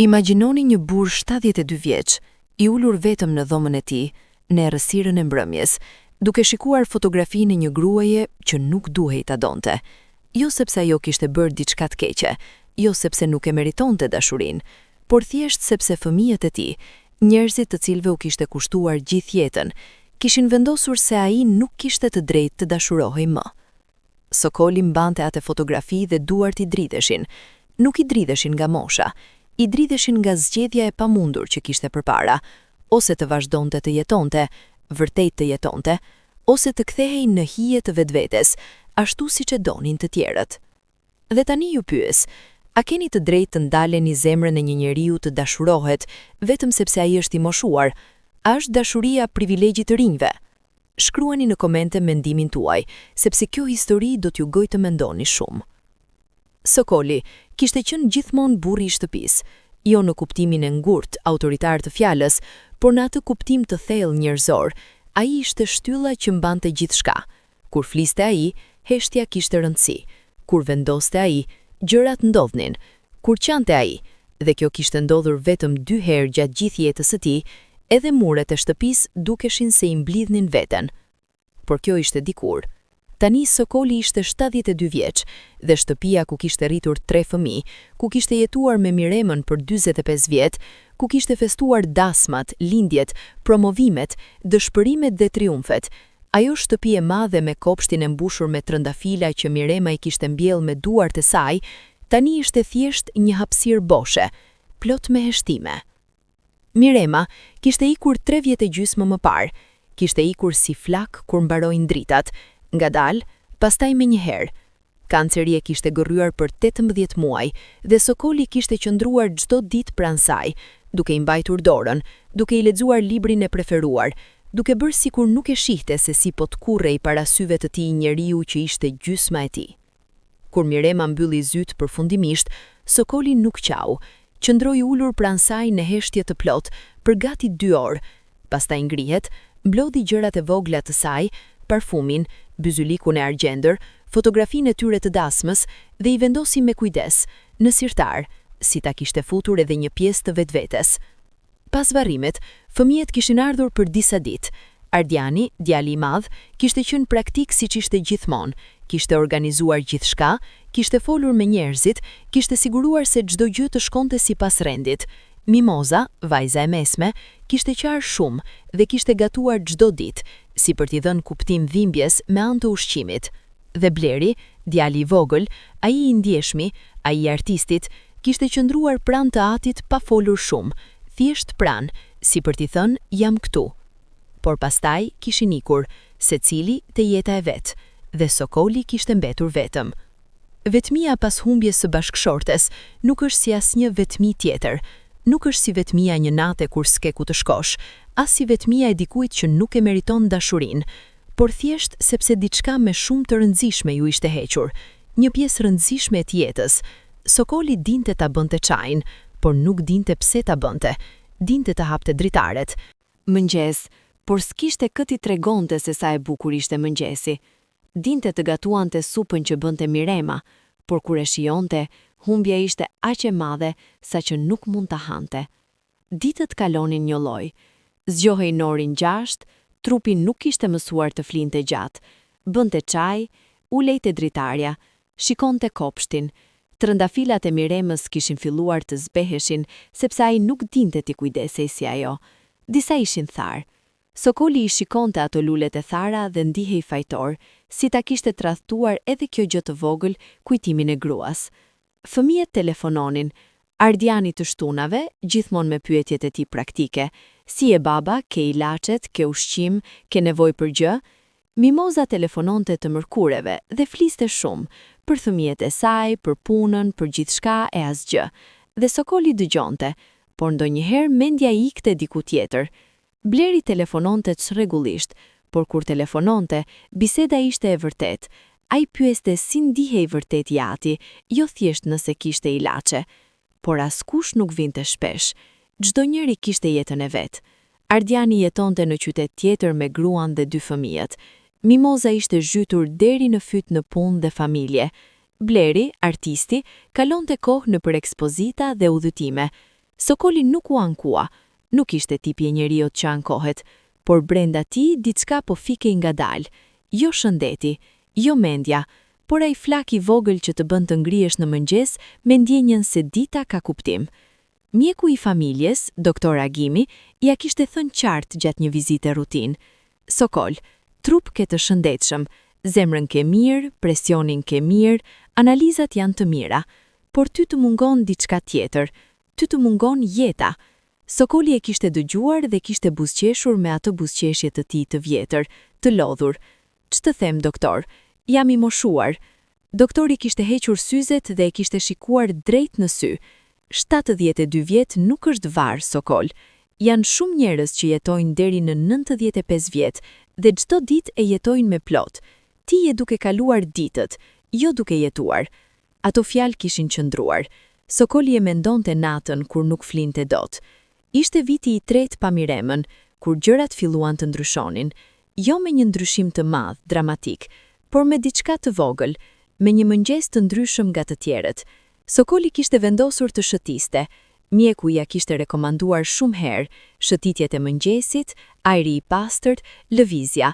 Imagjinoni një burr 72 vjeç, I ulur vetëm në dhomën e tij, në errësirën e mbrëmjes, duke shikuar fotografinë e një gruaje që nuk duhej ta donte. Jo sepse ajo kishte bërë diçka të keqe, jo sepse nuk e meritonte dashurinë, por thjesht sepse fëmijët e tij, njerëzit të cilëve u kishte kushtuar gjithë jetën, kishin vendosur se ai nuk kishte të drejtë të dashurohej më. Sokoli mbante atë fotografi dhe duart I dridheshin. Nuk I dridheshin nga mosha, I dridheshin nga zgjedhja e pamundur që kishte përpara, ose të vazhdonte të jetonte, vërtet të jetonte, ose të kthehej në hije të vetvetes, ashtu siç e donin të tjerët. Dhe tani ju pyes, a keni të drejtë të ndaleni zemrën e një njeriu të dashurohet vetëm sepse ai është I moshuar? A është dashuria privilegji të rinjve? Shkruani në komente mendimin tuaj, sepse kjo histori do t'ju gojë të mendoni shumë. Sokoli kishte qenë gjithmonë burri I shtëpisë, jo në kuptimin e ngurtë autoritar të fjalës, por në atë kuptim të thellë njerëzor. Ai ishte shtylla që mbante gjithçka. Kur fliste ai, heshtja kishte rëndësi. Kur vendoste ai, gjërat ndodhnin. Kur qante ai, dhe kjo kishte ndodhur vetëm 2 herë gjatë gjithë jetës së tij, edhe muret e shtëpisë dukeshin se I mblidhnin veten. Por kjo ishte dikur. Tani Sokoli ishte 72 vjeç dhe shtëpia ku kishte rritur 3 fëmijë, ku kishte jetuar me Miremën për 45 vjet, ku kishte festuar dasmat, lindjet, promovimet, dëshpërimet dhe triumfet. Ajo shtëpi e madhe me kopshtin e mbushur me trëndafila që Mirema I kishte mbjell me duart e saj, tani ishte thjesht një hapësirë boshe, plot me heshtime. Mirema kishte ikur 3 vjet e gjysmë më parë, kishte ikur si flak kur mbarojnë dritat, ngadalë, pastaj me njëherë. Kanceri e kishte gërryer për 18 muaj dhe Sokoli kishte qëndruar çdo ditë pranë saj, duke I mbajtur dorën, duke I lexuar librin e preferuar, duke bërë sikur nuk e shihte se si po të kurrej para syve të tij njeriu që ishte gjysma e tij. Kur Mirema mbylli zyt përfundimisht, Sokoli nuk qau. Qëndroi ulur pranë saj në heshtje të plot për gati 2 orë. Pastaj ngrihet, mblodhi gjërat e vogla të saj, parfumin, byzylikun e argjendër, fotografinë e tyre të dasmës dhe I vendosi me kujdes, në sirtar, si ta kishte futur edhe një pjesë të vetvetes. Pas varrimit, fëmijët kishin ardhur për disa ditë. Ardiani, djali I madh, kishte qenë praktik siç ishte gjithmonë, kishte organizuar gjithçka, kishte folur me njerëzit, kishte siguruar se çdo gjë të shkonte sipas rendit. Mimoza, vajza e mesme, kishte qarë shumë dhe kishte gatuar çdo ditë, si për t'i dhënë kuptim dhimbjes me anë të ushqimit. Dhe Bleri, djali I vogël, ai I ndjeshmi, ai I artistit, kishte qëndruar pranë të atit pa folur shumë, thjesht pranë, si për t'i thënë jam këtu. Por pastaj kishin ikur, secili te jeta e vet, dhe Sokoli kishte mbetur vetëm. Vetmia pas humbjes së bashkëshortes nuk është si asnjë vetmi tjetër. Nuk është si vetmia një nate kur s'ke ku të shkosh, as si vetmia e dikujt që nuk e meriton dashurinë, por thjesht sepse diçka me shumë të rëndësishme ju ishte hequr, një pjesë rëndësishme e të jetës. Sokoli dinte ta bënte çajin, por nuk dinte pse ta bënte. Dinte ta hapte dritaret. Mëngjes, por s'kishte këti tregonte se sa e bukur ishte mëngjesi. Dinte të gatuante supën që bënte Mirema, por kur e shionte, humbja ishte aq e madhe sa që nuk mund ta hante. Ditët kalonin një lloj. Zgjohej në orin 6, trupi nuk kishte mësuar të flinte gjatë. Bënte çaj, ulej te dritarja, shikonte kopshtin. Trëndafilat e Miremës kishin filluar të zbeheshin sepse ai nuk dinte t'i kujdesej si ajo. Disa ishin tharë. Sokoli I shikonte ato lulet e thara dhe ndihej fajtor, si ta kishte tradhtuar edhe kjo gjë të vogël kujtimin e gruas. Fëmijët telefononin, Ardiani të shtunave, gjithmonë me pyetjet e tij praktike, si e baba, ke ilaçet, ke ushqim, ke nevojë për gjë. Mimoza telefononte të mërkureve dhe fliste shumë, për fëmijët e saj, për punën, për gjithçka e asgjë. Dhe Sokoli dëgjonte, por ndonjëherë mendja I ikte diku tjetër. Bleri telefononte çrregullisht, por kur telefononte, biseda ishte e vërtet. Ai pyeste si ndihej vërtet Jati, jo thjesht nëse kishte ilaçe. Por askush nuk vinte shpesh. Çdo njeri kishte jetën e vet. Ardiani jetonte në qytet tjetër me gruan dhe 2 fëmijët. Mimoza ishte zhytur deri në fyt në punë dhe familje. Bleri, artisti, kalonte kohë në për ekspozita dhe udhëtime. Sokoli nuk u ankua, nuk ishte tipi e njeriut që ankohet, por brenda ti diçka po fikej ngadalë, jo shëndeti, jo mendja, por ai flak i vogël që të bën të ngrihesh në mëngjes me ndjenjën se dita ka kuptim. Mjeku i familjes, doktor Agimi, ja kishte thënë qartë gjatë një vizite rutinë. Sokol, trup ke të shëndetshëm, zemrën ke mirë, presionin ke mirë, analizat janë të mira, por ty të mungon diçka tjetër, ty të mungon jeta. Sokoli e kishte dëgjuar dhe kishte buzëqeshur me atë buzëqeshje të tij të vjetër, të lodhur. Ç'të them, doktor? Jam i moshuar. Doktori kishte hequr syzet dhe e kishte shikuar drejt në sy. 72 vjet nuk është varë, Sokol. Janë shumë njerëz që jetojnë deri në 95 vjet dhe çdo ditë e jetojnë me plot. Ti je duke kaluar ditët, jo duke jetuar. Ato fjalë kishin qëndruar. Sokoli e mendonte natën kur nuk flinte dot. Ishte viti i tretë pa Miremën, kur gjërat filluan të ndryshonin, jo me një ndryshim të madh, dramatik, por me diçka të vogël, me një mëngjes të ndryshëm nga të tjerët. Sokoli kishte vendosur të shëtiste. Mjeku ja kishte rekomanduar shumë herë, shëtitjet e mëngjesit, ajri i pastërt, lëvizja.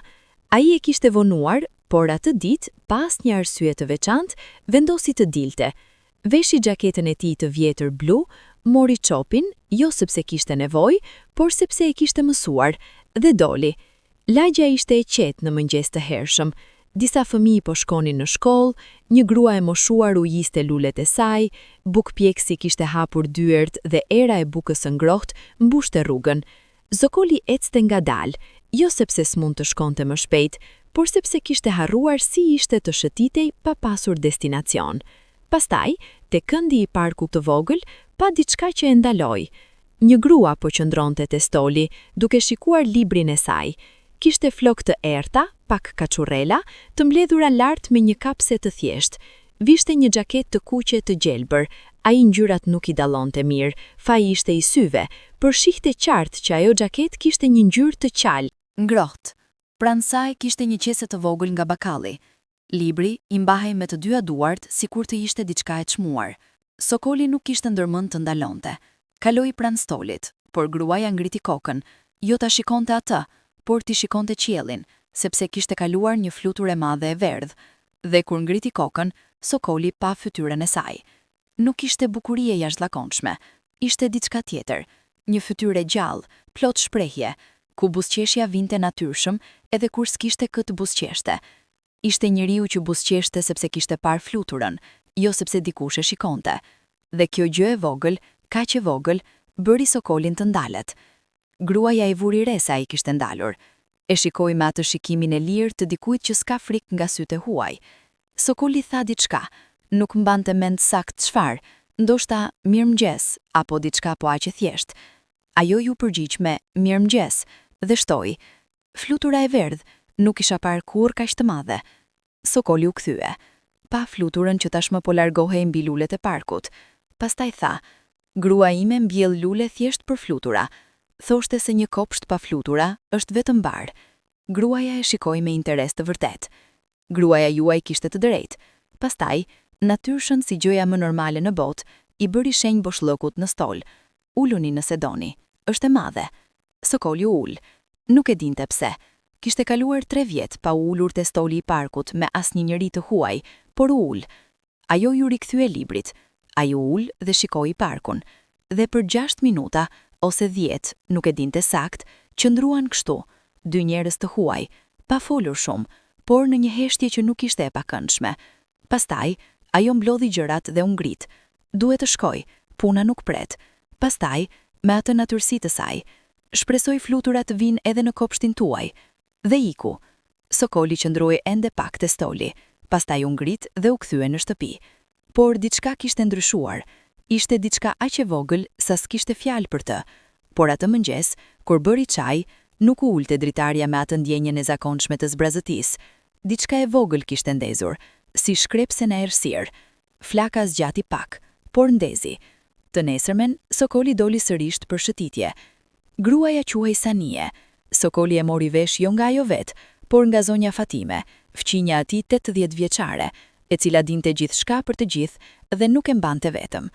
Ai e kishte vonuar, por atë ditë, pas një arsye të veçantë, vendosi të dilte. Veshi xhaketën e tij të vjetër blu, mori çopin, jo sepse kishte nevojë, por sepse e kishte mësuar, dhe doli. Lagja ishte e qetë në mëngjes të hershëm. Disa fëmijë po shkonin në shkollë, një grua e moshuar u jiste lulet e saj, bukpjeksi kishte hapur dyert dhe era e bukës së ngrohtë mbushte rrugën. Sokoli ecte ngadalë, jo sepse s'mund të shkonte më shpejt, por sepse kishte harruar si ishte të shëtitej pa pasur destinacion. Pastaj, te këndi i parkut të vogël, pa diçka që e ndaloi. Një grua po qëndronte te stoli, duke shikuar librin e saj. Kishte flok të errta, pak kaçurrela, të mbledhura lart me një kapse të thjeshtë. Vishte një xhaketë të kuqe të gjelbër, ai ngjyrat nuk i dallonte mirë, faji ishte i syve, por shihte qartë që ajo xhaketë kishte një ngjyrë të qalë, ngrohtë. Pranë saj kishte një qese të vogël nga bakalli. Libri i mbahej me të dyja duart sikur të ishte diçka e çmuar. Sokoli nuk kishte ndërmend të ndalonte. Kaloi pranë stolit, por gruaja ngriti kokën, jo ta shikonte atë, por t'i shikonte qiellin, sepse kishte kaluar një flutur e madhe e verdhë, dhe kur ngriti kokën, Sokoli pa fytyrën e saj. Nuk ishte bukurie jashtëzakonshme, ishte diçka tjetër, një fytyrë e gjallë, plot shprehje, ku buzëqeshja vinte natyrshëm edhe kur s'kishte këtë buzëqeshte. Ishte njeriu që buzëqeshte sepse kishte parë fluturën, jo sepse dikush e shikonte. Dhe kjo gjë e vogël, kaq e vogël, bëri Sokolin të ndalet. Gruaja i vuri re se ai kishte ndalur. E shikoi me atë shikimin e lirë të dikujt që s'ka frikë nga sytë e huaj. Sokoli tha diçka, nuk mbante mend sakt çfarë, ndoshta mirëmëngjes apo diçka po aq e thjeshtë. Ajo ju përgjigj me mirëmëngjes dhe shtoi. Flutura e verdhë, nuk isha parë kurrë kaq të madhe. Sokoli u kthye, pa fluturën që tashmë po largohej mbi lulet e parkut. Pastaj tha, grua ime mbjell lule thjesht për flutura. Thoshte se një kopsht pa flutura është vetëm bar. Gruaja e shikoi me interes të vërtet. Gruaja juaj kishte të drejtë. Pastaj, natyrshën si gjëja më normale në botë, i bëri shenjë boshllëkut në stol. Uluni nëse doni, është e madhe. Sokoli u ul. Nuk e dinte pse. Kishte kaluar 3 vjet pa u ulur te stoli i parkut me asnjë njeri të huaj, por u ul. Ajo ju rikthye librit. Ai u ul dhe shikoi parkun. Dhe për 6 minuta ose 10, nuk e dinte sakt, qëndruan kështu, 2 njerëz të huaj, pa folur shumë, por në një heshtje që nuk ishte e pakëndshme. Pastaj, ajo mblodhi gjërat dhe u ngrit. Duhet të shkoj, puna nuk pret. Pastaj, me atë natyrsi të saj, shpresoi fluturat të vinë edhe në kopshtin tuaj. Dhe iku. Sokoli qëndroi ende pak te stoli, pastaj u ngrit dhe u kthye në shtëpi. Por diçka kishte ndryshuar. Ishte diçka aq e vogël sa s'kishte fjalë për të. Por atë mëngjes, kur bëri çaj, nuk u ulte dritarja me atë ndjenjen e zakonshme të zbrazëtisë. Diçka e vogël kishte ndezur, si shkrepse në errësirë. Flaka zgjati pak, por ndezi. Të nesërmen, Sokoli doli sërish për shëtitje. Gruaja quhej Sanie. Sokoli e mori vesh jo nga ajo vet, por nga zonja Fatime, fqinja e tij 80 vjeçare, e cila dinte gjithçka për të gjithë dhe nuk e mbante vetëm.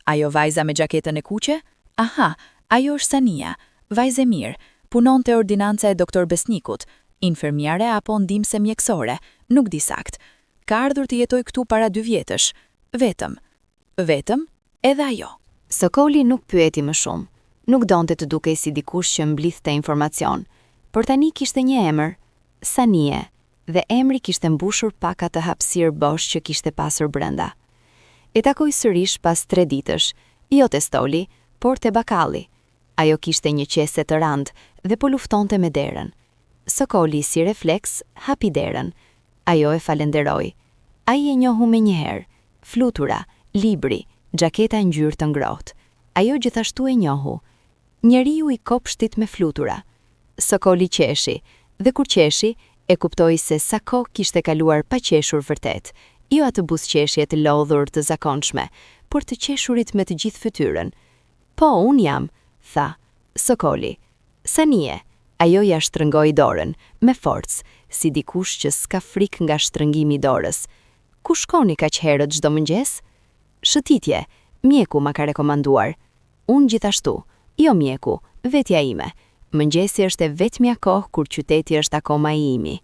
Ajo vajza me xhaketën e kuqe, Aha, ajo është Sania, vajzë e mirë, punon te ordinanca e doktor Besnikut, infermiere apo ndihmëse mjekësore, nuk di sakt. Ka ardhur të jetoj këtu para 2 vjetësh. Vetëm, edhe ajo. Sokoli nuk pyeti më shumë. Nuk donte të dukej si dikush që mblidhte informacion. Por tani kishte një emër, Sanie, dhe emri kishte mbushur pak atë hapësirë bosh që kishte pasur brenda. E takoi sërish pas 3 ditësh, jo te stoli, por te bakalli. Ajo kishte një qese të randë dhe po luftonte me derën. Sokoli si refleks hapi derën. Ajo e falenderoi. Ai e njohu me njëherë. Flutura, libri, xhaketa ngjyrë të ngrohtë. Ajo gjithashtu e njohu. Njeriu I kopshtit me flutura. Sokoli qeshi, dhe kur qeshi, e kuptoi se sa kohë kishte kaluar pa qeshur vërtet, jo atë buzëqeshje të lodhur të zakonshme, por të qeshurit me të gjithë fytyrën. Po, unë jam, tha Sokoli. Sanie, ajo ja shtrëngoi dorën, me forcë, si dikush që s'ka frikë nga shtrëngimi I dorës. Ku shkoni kaq herët çdo mëngjes? Shëtitje, mjeku ma ka rekomanduar. Unë gjithashtu, jo mjeku, vetja ime. Mëngjesi është e vetmja kohë kur qyteti është akoma I imi.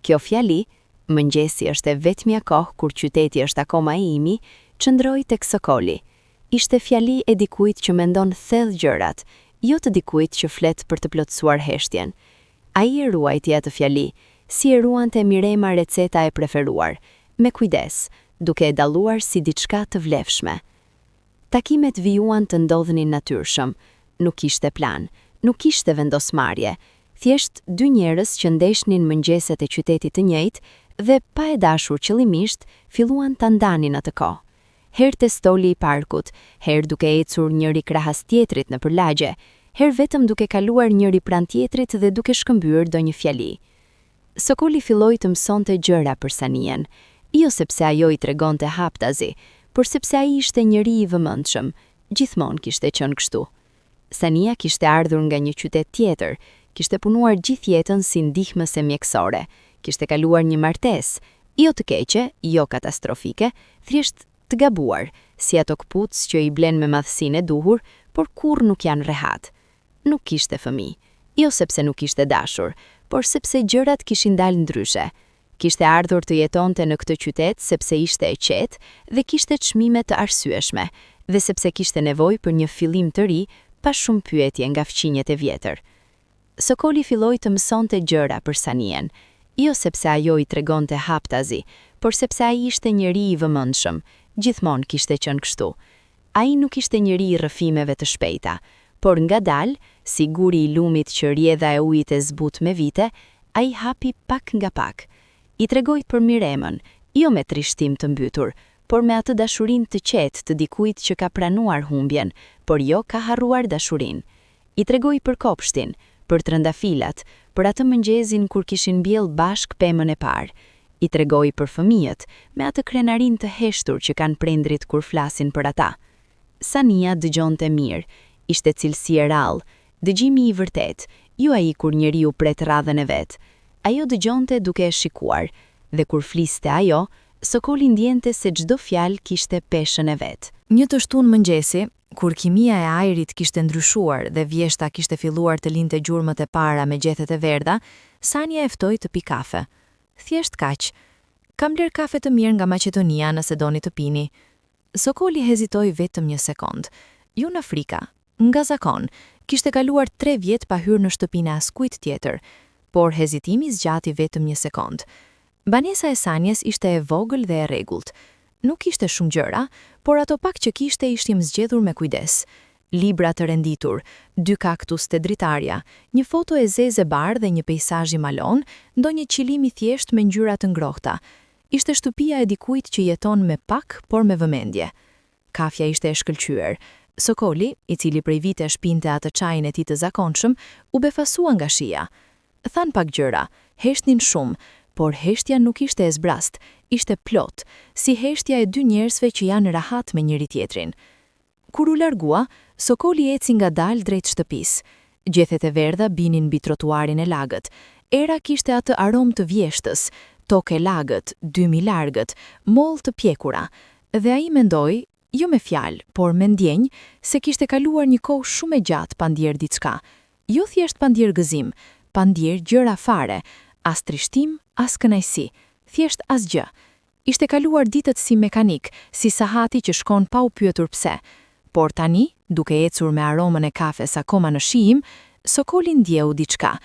Kjo fjali, mëngjesi është e vetmja kohë kur qyteti është akoma I imi, qëndroi tek Sokoli. Ishte fjali e dikujt që mendon thellë gjërat, jo të dikujt që flet për të plotësuar heshtjen. Ai e ruajti atë fjali, si e ruante Mirema receta e preferuar, me kujdes, duke e dalluar si diçka të vlefshme. Takimet vijuan të ndodhenin natyrshëm, nuk ishte plan, nuk ishte vendosmarrje, thjesht 2 njerëz që ndeshnin mëngjeset e qytetit të njëjtë dhe pa e dashur qëllimisht filluan ta ndanin atë kohë. Herë te stoli I parkut, herë duke ecur njëri krahas tjetrit nëpër lagje, herë vetëm duke kaluar njëri pranë tjetrit dhe duke shkëmbyer ndonjë fjali. Sokoli filloi të mësonte gjëra për Sanien, jo sepse ajo I tregonte haptazi, por sepse ai ishte njeri I vëmendshëm, gjithmonë kishte qenë kështu. Sania kishte ardhur nga një qytet tjetër, kishte punuar gjithë jetën si ndihmëse mjekësore, kishte kaluar një martesë, jo të keqe, jo katastrofike, thjesht të gabuar, si ato kputës që I blen me madhësinë e duhur, por kurrë nuk janë rehat. Nuk kishte fëmijë, jo sepse nuk ishte dashur, por sepse gjërat kishin dalë ndryshe. Kishte ardhur të jetonte në këtë qytet sepse ishte e qetë dhe kishte çmime të arsyeshme, dhe sepse kishte nevojë për një fillim të ri, pa shumë pyetje nga fqinjet e vjetër. Sokoli filloi të mësonte gjëra për Sanien, jo sepse ajo I tregonte haptazi, por sepse ai ishte njeri I vëmendshëm, gjithmonë kishte qenë kështu. Ai nuk ishte njeri I rrëfimeve të shpejta, por ngadalë, si guri I lumit që rjedha e ujit e zbut me vite, ai hapi pak nga pak. I tregoi për Miremën, jo me trishtim të mbytur, por me atë dashurinë të qetë të dikujt që ka pranuar humbjen, por jo ka harruar dashurinë. I tregoi për kopshtin, për trëndafilat, për atë mëngjesin kur kishin mbjell bashk pemën e parë. I tregoi për fëmijët, me atë krenarinë të heshtur që kanë prindrit kur flasin për ata. Sania dëgjonte mirë, ishte cilësi e rrallë, dëgjimi I vërtet, jo ai kur njeriu pret radhën e vet. Ajo dëgjonte duke e shikuar, dhe kur fliste ajo, Sokoli ndjente se çdo fjalë kishte peshën e vet. Një të shtunë mëngjesi, kur kimia e ajrit kishte ndryshuar dhe vjeshta kishte filluar të linte gjurmët e para me gjethet e verdha, Sania e ftoi të pi kafe. Thjesht kaq. Kam bler kafe të mirë nga Maqedonia nëse doni të pini. Sokoli hezitoi vetëm një sekond. Ju në Afrika, nga zakon, kishte kaluar 3 vjet pa hyrë në shtëpinë e askujt tjetër, por hezitimi zgjati vetëm një sekond. Banesa e Sanies ishte e vogël dhe e rregullt. Nuk ishte shumë gjëra, por ato pak që kishte ishim zgjedhur me kujdes. Libra të renditur, 2 kaktus te dritarja, një foto e zezë bardhë dhe një peizazh I malon, ndonjë qilim I thjesht me ngjyra të ngrohta. Ishte shtëpia e dikujt që jeton me pak, por me vëmendje. Kafja ishte e shkëlqyer. Sokoli, I cili prej vitesh pinte atë çajin e tij të zakonshëm, u befasua nga shija. Than pak gjëra, heshtin shumë, por heshtja nuk ishte e zbrast, ishte plot, si heshtja e 2 njerëzve që janë rahat me njëri tjetrin. Kur u largua, Sokoli eci ngadalë drejt shtëpisë. Gjethet e verdha binin mbi trotuarin e lagët. Era kishte atë aromë të vjeshtës, tokë e lagët, 2000 largët, mollë të pjekura. Dhe ai mendoi, Jo me fjalë, por me ndjenjë se kishte kaluar një kohë shumë e gjatë pa ndier diçka. Jo thjesht pa ndier gëzim, pa ndier gjëra fare, as trishtim, as kënaqësi, thjesht asgjë. Ishte kaluar ditët si mekanik, si sahati që shkon pa u pyetur pse. Por tani, duke ecur me aromën e kafes akoma në shijim, Sokoli ndjeu diçka.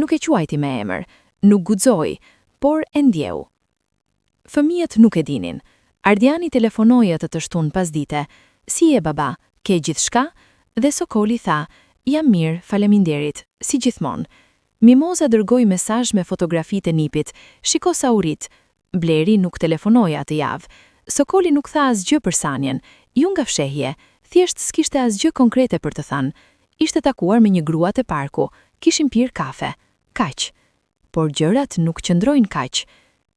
Nuk e quajti me emër, nuk guxoi, por e ndjeu. Fëmijët nuk e dinin. Ardiani telefonoi atë të shtunë pasdite. Si e baba, ke gjithçka? Dhe Sokoli tha, jam mirë, faleminderit, si gjithmonë. Mimoza dërgoi mesazh me fotografitë e nipit. Shiko sa u rit. Bleri nuk telefonoi atë javë. Sokoli nuk tha asgjë për Sanjen, ju nga fshehje, thjesht s'kishte asgjë konkrete për të thënë. Ishte takuar me një grua te parku, kishin pirë kafe. Kaq. Por gjërat nuk qëndrojnë kaq.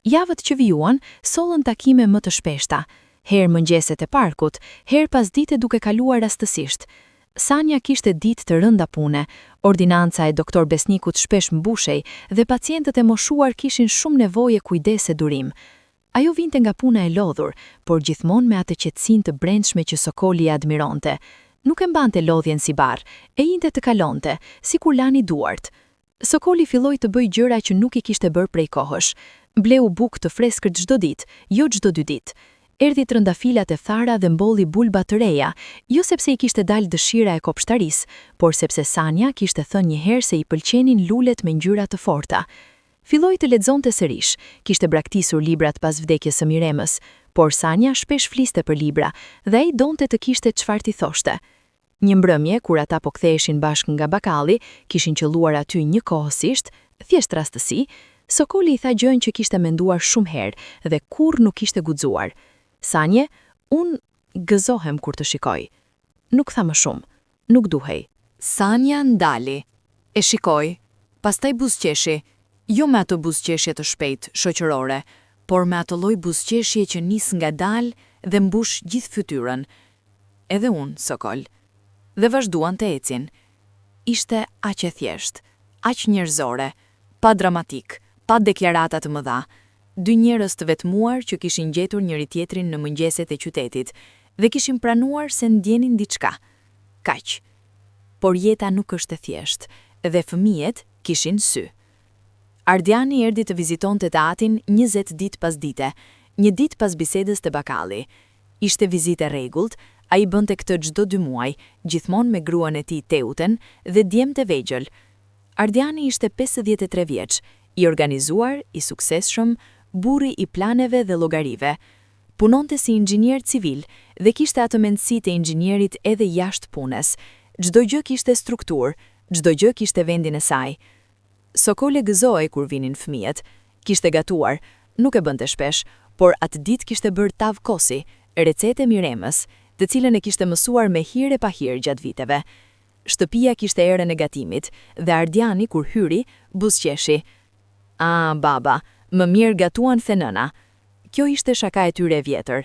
Javët që vijuan, sollën takime më të shpeshta. Herë mëngjeset e parkut, herë pasdite duke kaluar rastësisht. Sanja kishte ditë të rënda pune, ordinanca e doktor Besnikut shpesh mbushej dhe pacientët e moshuar kishin shumë nevojë kujdes e durim. Ajo vinte nga puna e lodhur, por gjithmonë me atë qetësinë të brendshme që Sokoli i admironte. Nuk e mbante lodhjen si barr, e inte të kalonte, sikur lani duart. Sokoli filloi të bëjë gjëra që nuk i kishte bërë prej kohësh. Bleu bukë të freskët çdo ditë, jo çdo 2 ditë. Erdhi trëndafilat e thara dhe mbolli bulba të reja, jo sepse i kishte dalë dëshira e kopshtarisë, por sepse Sanja kishte thënë një herë se i pëlqenin lulet me ngjyra të forta. Filloi të lexonte sërish, kishte braktisur librat pas vdekjes së Miremës, por Sanja shpesh fliste për libra dhe ai donte të kishte çfarë t'i thoshte. Një mbrëmje, kur ata po ktheheshin bashkë nga bakalli, kishin qelluar aty njëkohësisht, thjesht rastësi, Sokoli i tha gjën që kishte menduar shumë herë dhe kurrë nuk kishte guxuar. Sanje, unë gëzohem kur të shikoj. Nuk tha më shumë, nuk duhej. Sanja ndali. E shikoj, pastaj buzëqeshi, jo me ato buzëqeshje të shpejt, shoqërore, por me ato lloj buzëqeshje që nis nga dalë dhe mbush gjithë fytyrën. Edhe unë, Sokol. Dhe vazhduan të ecin. Ishte aq e thjesht, aq njerëzore, pa dramatik, pa deklarata të mëdha. 2 njerëz të vetmuar që kishin gjetur njëri tjetrin në mëngjeset e qytetit dhe kishin pranuar se ndjenin diçka. Kaq. Por jeta nuk është e thjeshtë dhe fëmijët kishin sy. Ardiani erdhi të vizitonte tatin 20 ditë pas dite, një ditë pas bisedës të bakalli. Ishte vizitë e rregullt, ai bënte këtë çdo 2 muaj, gjithmonë me gruan e tij Teuten dhe djemt e vegjël. Ardiani ishte 53 vjeç, i organizuar, i suksesshëm, burri i planeve dhe llogarive. Punonte si inxhinier civil dhe kishte atë mendësi të inxhinierit edhe jashtë punës. Çdo gjë kishte strukturë, çdo gjë kishte vendin e saj. Sokoli gëzohej kur vinin fëmijët. Kishte gatuar, nuk e bënte shpesh, por atë ditë kishte bërë tav kosi, recete Miremës, të cilën e kishte mësuar me hir e pa hir gjatë viteve. Shtëpia kishte erën e gatimit dhe Ardiani kur hyri, buzëqeshi. Ah, baba, më mirë gatuan se nëna. Kjo ishte shaka e tyre e vjetër.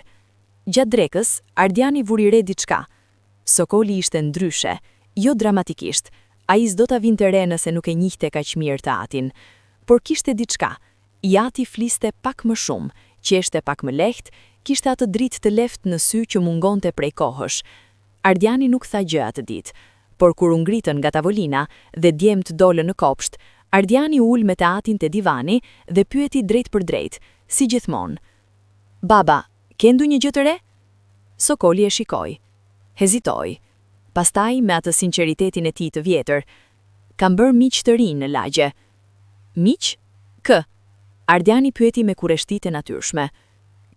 Gjatë drekës, Ardiani vuri re diçka. Sokoli ishte ndryshe, jo dramatikisht. Ai s'do ta vinte re nëse nuk e njihte kaq mirë të atin. Por kishte diçka. Jati fliste pak më shumë, qeshte pak më lehtë, kishte atë dritë të lehtë në sy që mungonte prej kohësh. Ardiani nuk tha gjë atë ditë, por kur u ngritën nga tavolina dhe djemt dolën në kopsht, Ardiani ul me atin te divani dhe pyeti drejt për drejt, si gjithmonë. Baba, ke ndonjë gjë të re? Sokoli e shikoi. Hezitoi. Pastaj me atë sinqeritetin e tij të vjetër, kam bërë miq të rinj në lagje. Miq? Kë? Ardiani pyeti me kurreshtitë natyrshme.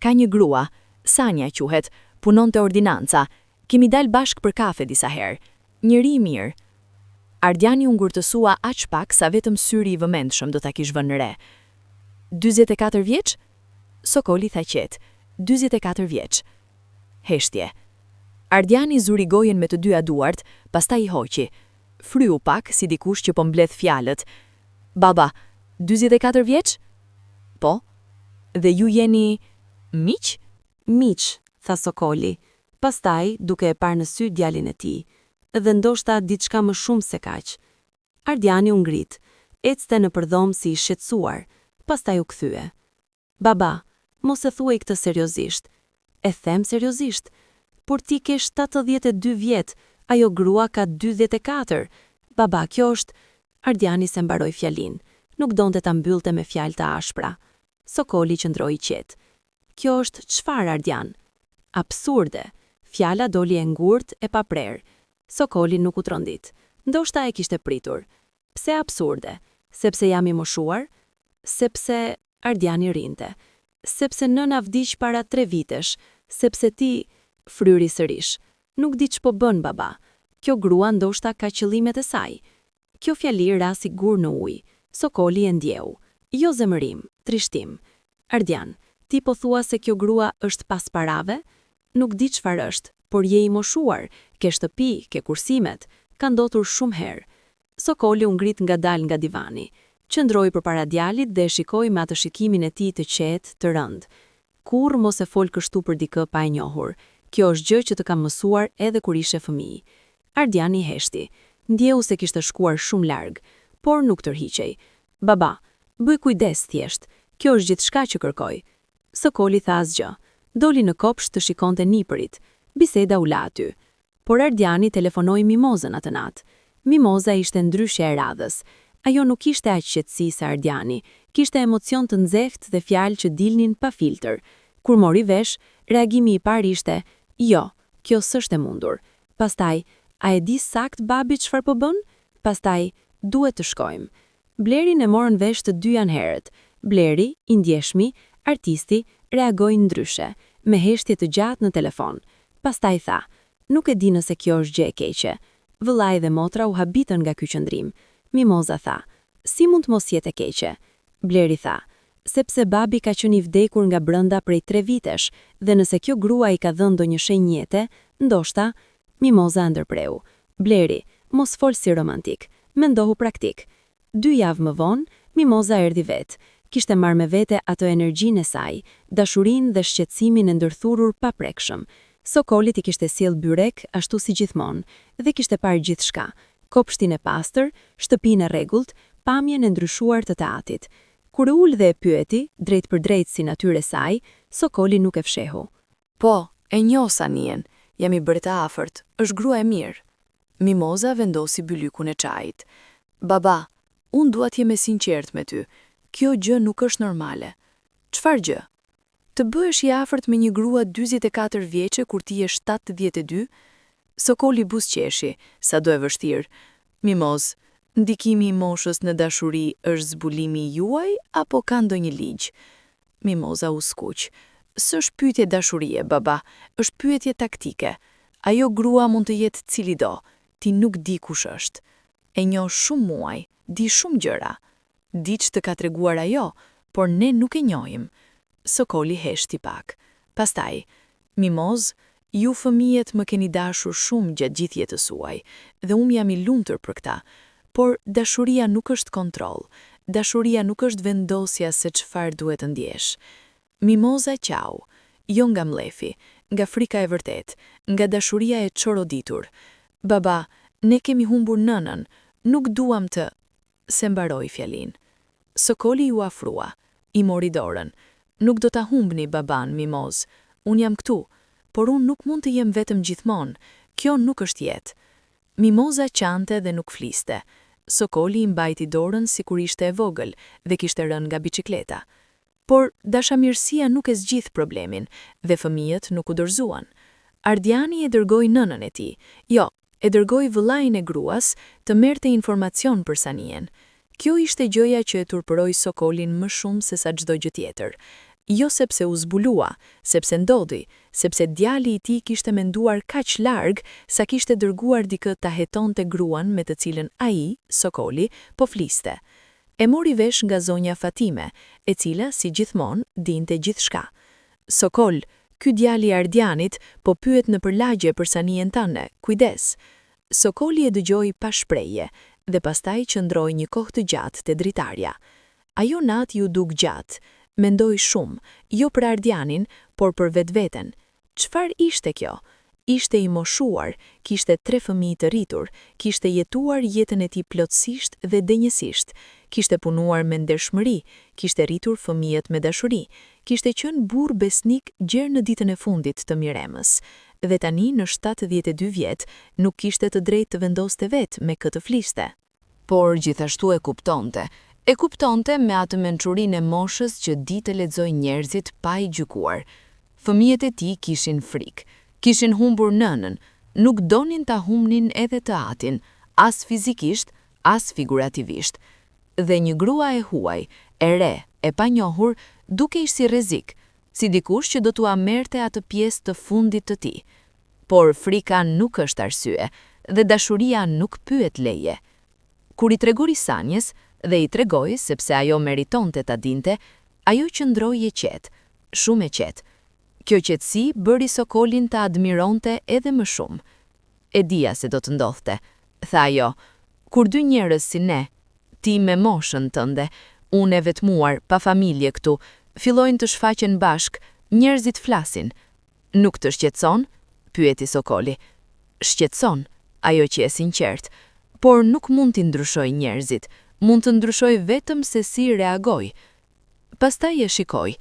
Ka një grua, Sanja quhet, punon te ordinanca. Kemi dal bashk për kafe disa herë. Njëri i mirë. Ardiani u ngurtësua aq pak sa vetëm syri i vëmendshëm do ta kish vënë re. 44 vjeç? Sokoli tha qetë. 44 vjeç. Heshtje. Ardiani zuri gojen me të dyja duart, pastaj i hoqi. Fryu pak si dikush që po mbledh fjalët. Baba, 44 vjeç? Po. Dhe ju jeni miq? Miq, tha Sokoli. Pastaj, duke e parë në sy djalin e tij, dhe ndoshta diçka më shumë se kaq. Ardiani u ngrit, ecte në përdhom si i shqetësuar, pastaj u kthye. Baba, mos e thuaj këtë seriozisht. E them seriozisht. por ti ke 72 vjet, ajo grua ka 44. Baba, kjo është... Ardiani se mbaroi fjalin. Nuk donte ta mbyllte me fjalë të ashpra. Sokoli qëndroi qetë. Kjo është çfarë, Ardian? Absurde. Fjala doli e ngurtë e paprerë. Sokoli nuk u trondit. Ndoshta e kishte pritur. Pse absurde? Sepse jam i moshuar? Sepse... Ardiani rinte. Sepse nëna vdiq para 3 vitesh. Sepse ti... Fryri sërish. Nuk di ç'po bën baba. Kjo grua ndoshta ka qëllimet e saj. Kjo fjali rasi gur në ujë. Sokoli e ndjeu. Jo zemërim, trishtim. Ardian, ti po thua se kjo grua është pas parave? Nuk di çfarë është, por je i moshuar, ke shtëpi, ke kursimet, ka ndodhur shumë herë. Sokoli u ngrit ngadalë nga divani. Qëndroi përpara djalit dhe e shikoi me atë shikimin e tij të qetë, të rënd. Kurrë mos e fol kështu për dikë pa e njohur. Kjo është gjë që të kam mësuar edhe kur ishe fëmijë. Ardiani heshti. Ndjeu se kishte shkuar shumë larg, por nuk tërhiqej. Baba, bëj kujdes thjesht. Kjo është gjithçka që kërkoj. Sokoli tha asgjë. Doli në kopsht të shikonte nipërit. Biseda u la aty. Por Ardiani telefonoi Mimozën atë natë. Mimoza ishte ndryshe e radhës. Ajo nuk kishte aq qetësi sa Ardiani, kishte emocion të nxehtë dhe fjalë që dilnin pa filtr. Kur mori vesh, reagimi i parë ishte: "Jo, kjo s'është e mundur." Pastaj, "A e di sakt babi çfarë po bën?" Pastaj, "Duhet të shkojmë." Blerin e morën vesh të dy anherët. Bleri, i ndjeshmi, artisti, reagoi ndryshe, me heshtje të gjatë në telefon. Pastaj tha: "Nuk e di nëse kjo është gjë e keqe." Vëllai dhe motra u habitën nga ky qëndrim. Mimoza tha: "Si mund të mos jetë e keqe?" Bleri tha: "Sepse babi ka qenë i vdekur nga brenda prej 3 vitesh, dhe nëse kjo grua i ka dhënë ndonjë shenjete, ndoshta..." Mimoza ndërpreu: "Bleri, mos fol si romantik, mendohu praktik." 2 javë më vonë, Mimoza erdhi vetë. Kishte marrë me vete atë energjinë e saj, dashurinë dhe shqetësimin e ndërthurur pa prekshëm. Sokolit i kishte sjell byrek ashtu si gjithmonë, dhe kishte parë gjithçka: kopshtin e pastër, shtëpinë e rregullt, pamjen e ndryshuar të teatit. Kur u ul dhe e pyeti, drejt për drejt si natyrë saj, Sokoli nuk e fshehu. Po, e njoh Sanien, jam i bërë të afërt, është grua e mirë. Mimoza vendosi bylykun e çajit. Baba, unë dua të jem e sinqert me ty. Kjo gjë nuk është normale. Çfarë gjë? Të bëhesh i afërt me një grua 44 vjeçe kur ti je 72? Sokoli buzëqeshi, sa do e vështirë. Mimoz, ndikimi i moshës në dashuri është zbulimi juaj apo ka ndonjë ligj? Mimoza u skuq. S'është pyetje dashurie, baba, është pyetje taktike. Ajo grua mund të jetë cili do, ti nuk di kush është. E njoh shumë muaj, di shumë gjëra. Di që të ka treguar ajo, por ne nuk e njohim. Sokoli heshti pak. Pastaj, Mimoz, ju fëmijët më keni dashur shumë gjatë gjithë jetës suaj, dhe unë jam i lumtur për këta. Por dashuria nuk është kontroll. Dashuria nuk është vendosja se çfarë duhet të ndjesh. Mimoza qau, jo nga mlefi, nga frika e vërtet, nga dashuria e çoroditur. Baba, ne kemi humbur nënën, nuk duam të... Se mbaroi fjalin. Sokoli ju afrua, i mori dorën. Nuk do ta humbni baban, Mimoz. Unë jam këtu, por unë nuk mund të jem vetëm gjithmonë. Kjo nuk është jetë. Mimoza qante dhe nuk fliste. Sokoli i mbajti dorën sikur ishte e vogël dhe kishte rënë nga biçikleta. Por dashamirësia nuk e zgjidh problemin dhe fëmijët nuk u dorëzuan. Ardiani e dërgoi nënën e tij. Jo, e dërgoi vëllain e gruas të merrte informacion për Sanien. Kjo ishte gjëja që e turpëroi Sokolin më shumë se sa çdo gjë tjetër. Jo sepse u zbulua, sepse ndodhi, sepse djali i tij kishte menduar kaq larg sa kishte dërguar dikë ta hetonte gruan me të cilën ai, Sokoli, po fliste. E mori vesh nga zonja Fatime, e cila, si gjithmonë, dinte gjithçka. Sokol, ky djali i Ardianit po pyet në përlagje për Sanien tënde, kujdes. Sokoli e dëgjoi pa shprehje dhe pastaj qëndroi një kohë të gjatë te dritarja. Ajo natë ju duk gjatë, mendoi shumë, jo për Ardianin, por për vetveten. Çfarë ishte kjo? Ishte i moshuar, kishte 3 fëmijë të rritur, kishte jetuar jetën e tij plotësisht dhe denjësisht, kishte punuar me ndershmëri, kishte rritur fëmijët me dashuri, kishte qenë burr besnik gjerë në ditën e fundit të Miremës. dhe tani në 72 vjet nuk kishte të drejtë të vendoste vetë me këtë flishte. Por gjithashtu e kuptonte me atë mençurinë e moshës që ditë lexoi njerëzit pa i gjykuar. Fëmijët e tij kishin frikë, kishin humbur nënën, nuk donin ta humnin edhe të atin, as fizikisht, as figurativisht. Dhe një grua e huaj, e re, e panjohur, dukej si rrezik, si dikush që do t'ua merrte atë pjesë të fundit të tij. Por frika nuk është arsye dhe dashuria nuk pyet leje. Kur i tregori Sanjes dhe i tregoi sepse ajo meritonte ta dinte, ajo qëndroi e qetë, shumë e qetë. Kjo qetësi bëri Sokolin të admironte edhe më shumë. E dija se do të ndodhte, tha ajo, kur dy njerëz si ne, ti me moshën tënde, unë e vetmuar, pa familje këtu, fillojnë të shfaqen bashk, njerëzit flasin. Nuk të shqetëson? Pyeti Sokoli. Shqetëson, ajo që e sinqert, por nuk mund t'i ndryshoj njerëzit, mund të ndryshoj vetëm se si reagoj. Pastaj e shikoj.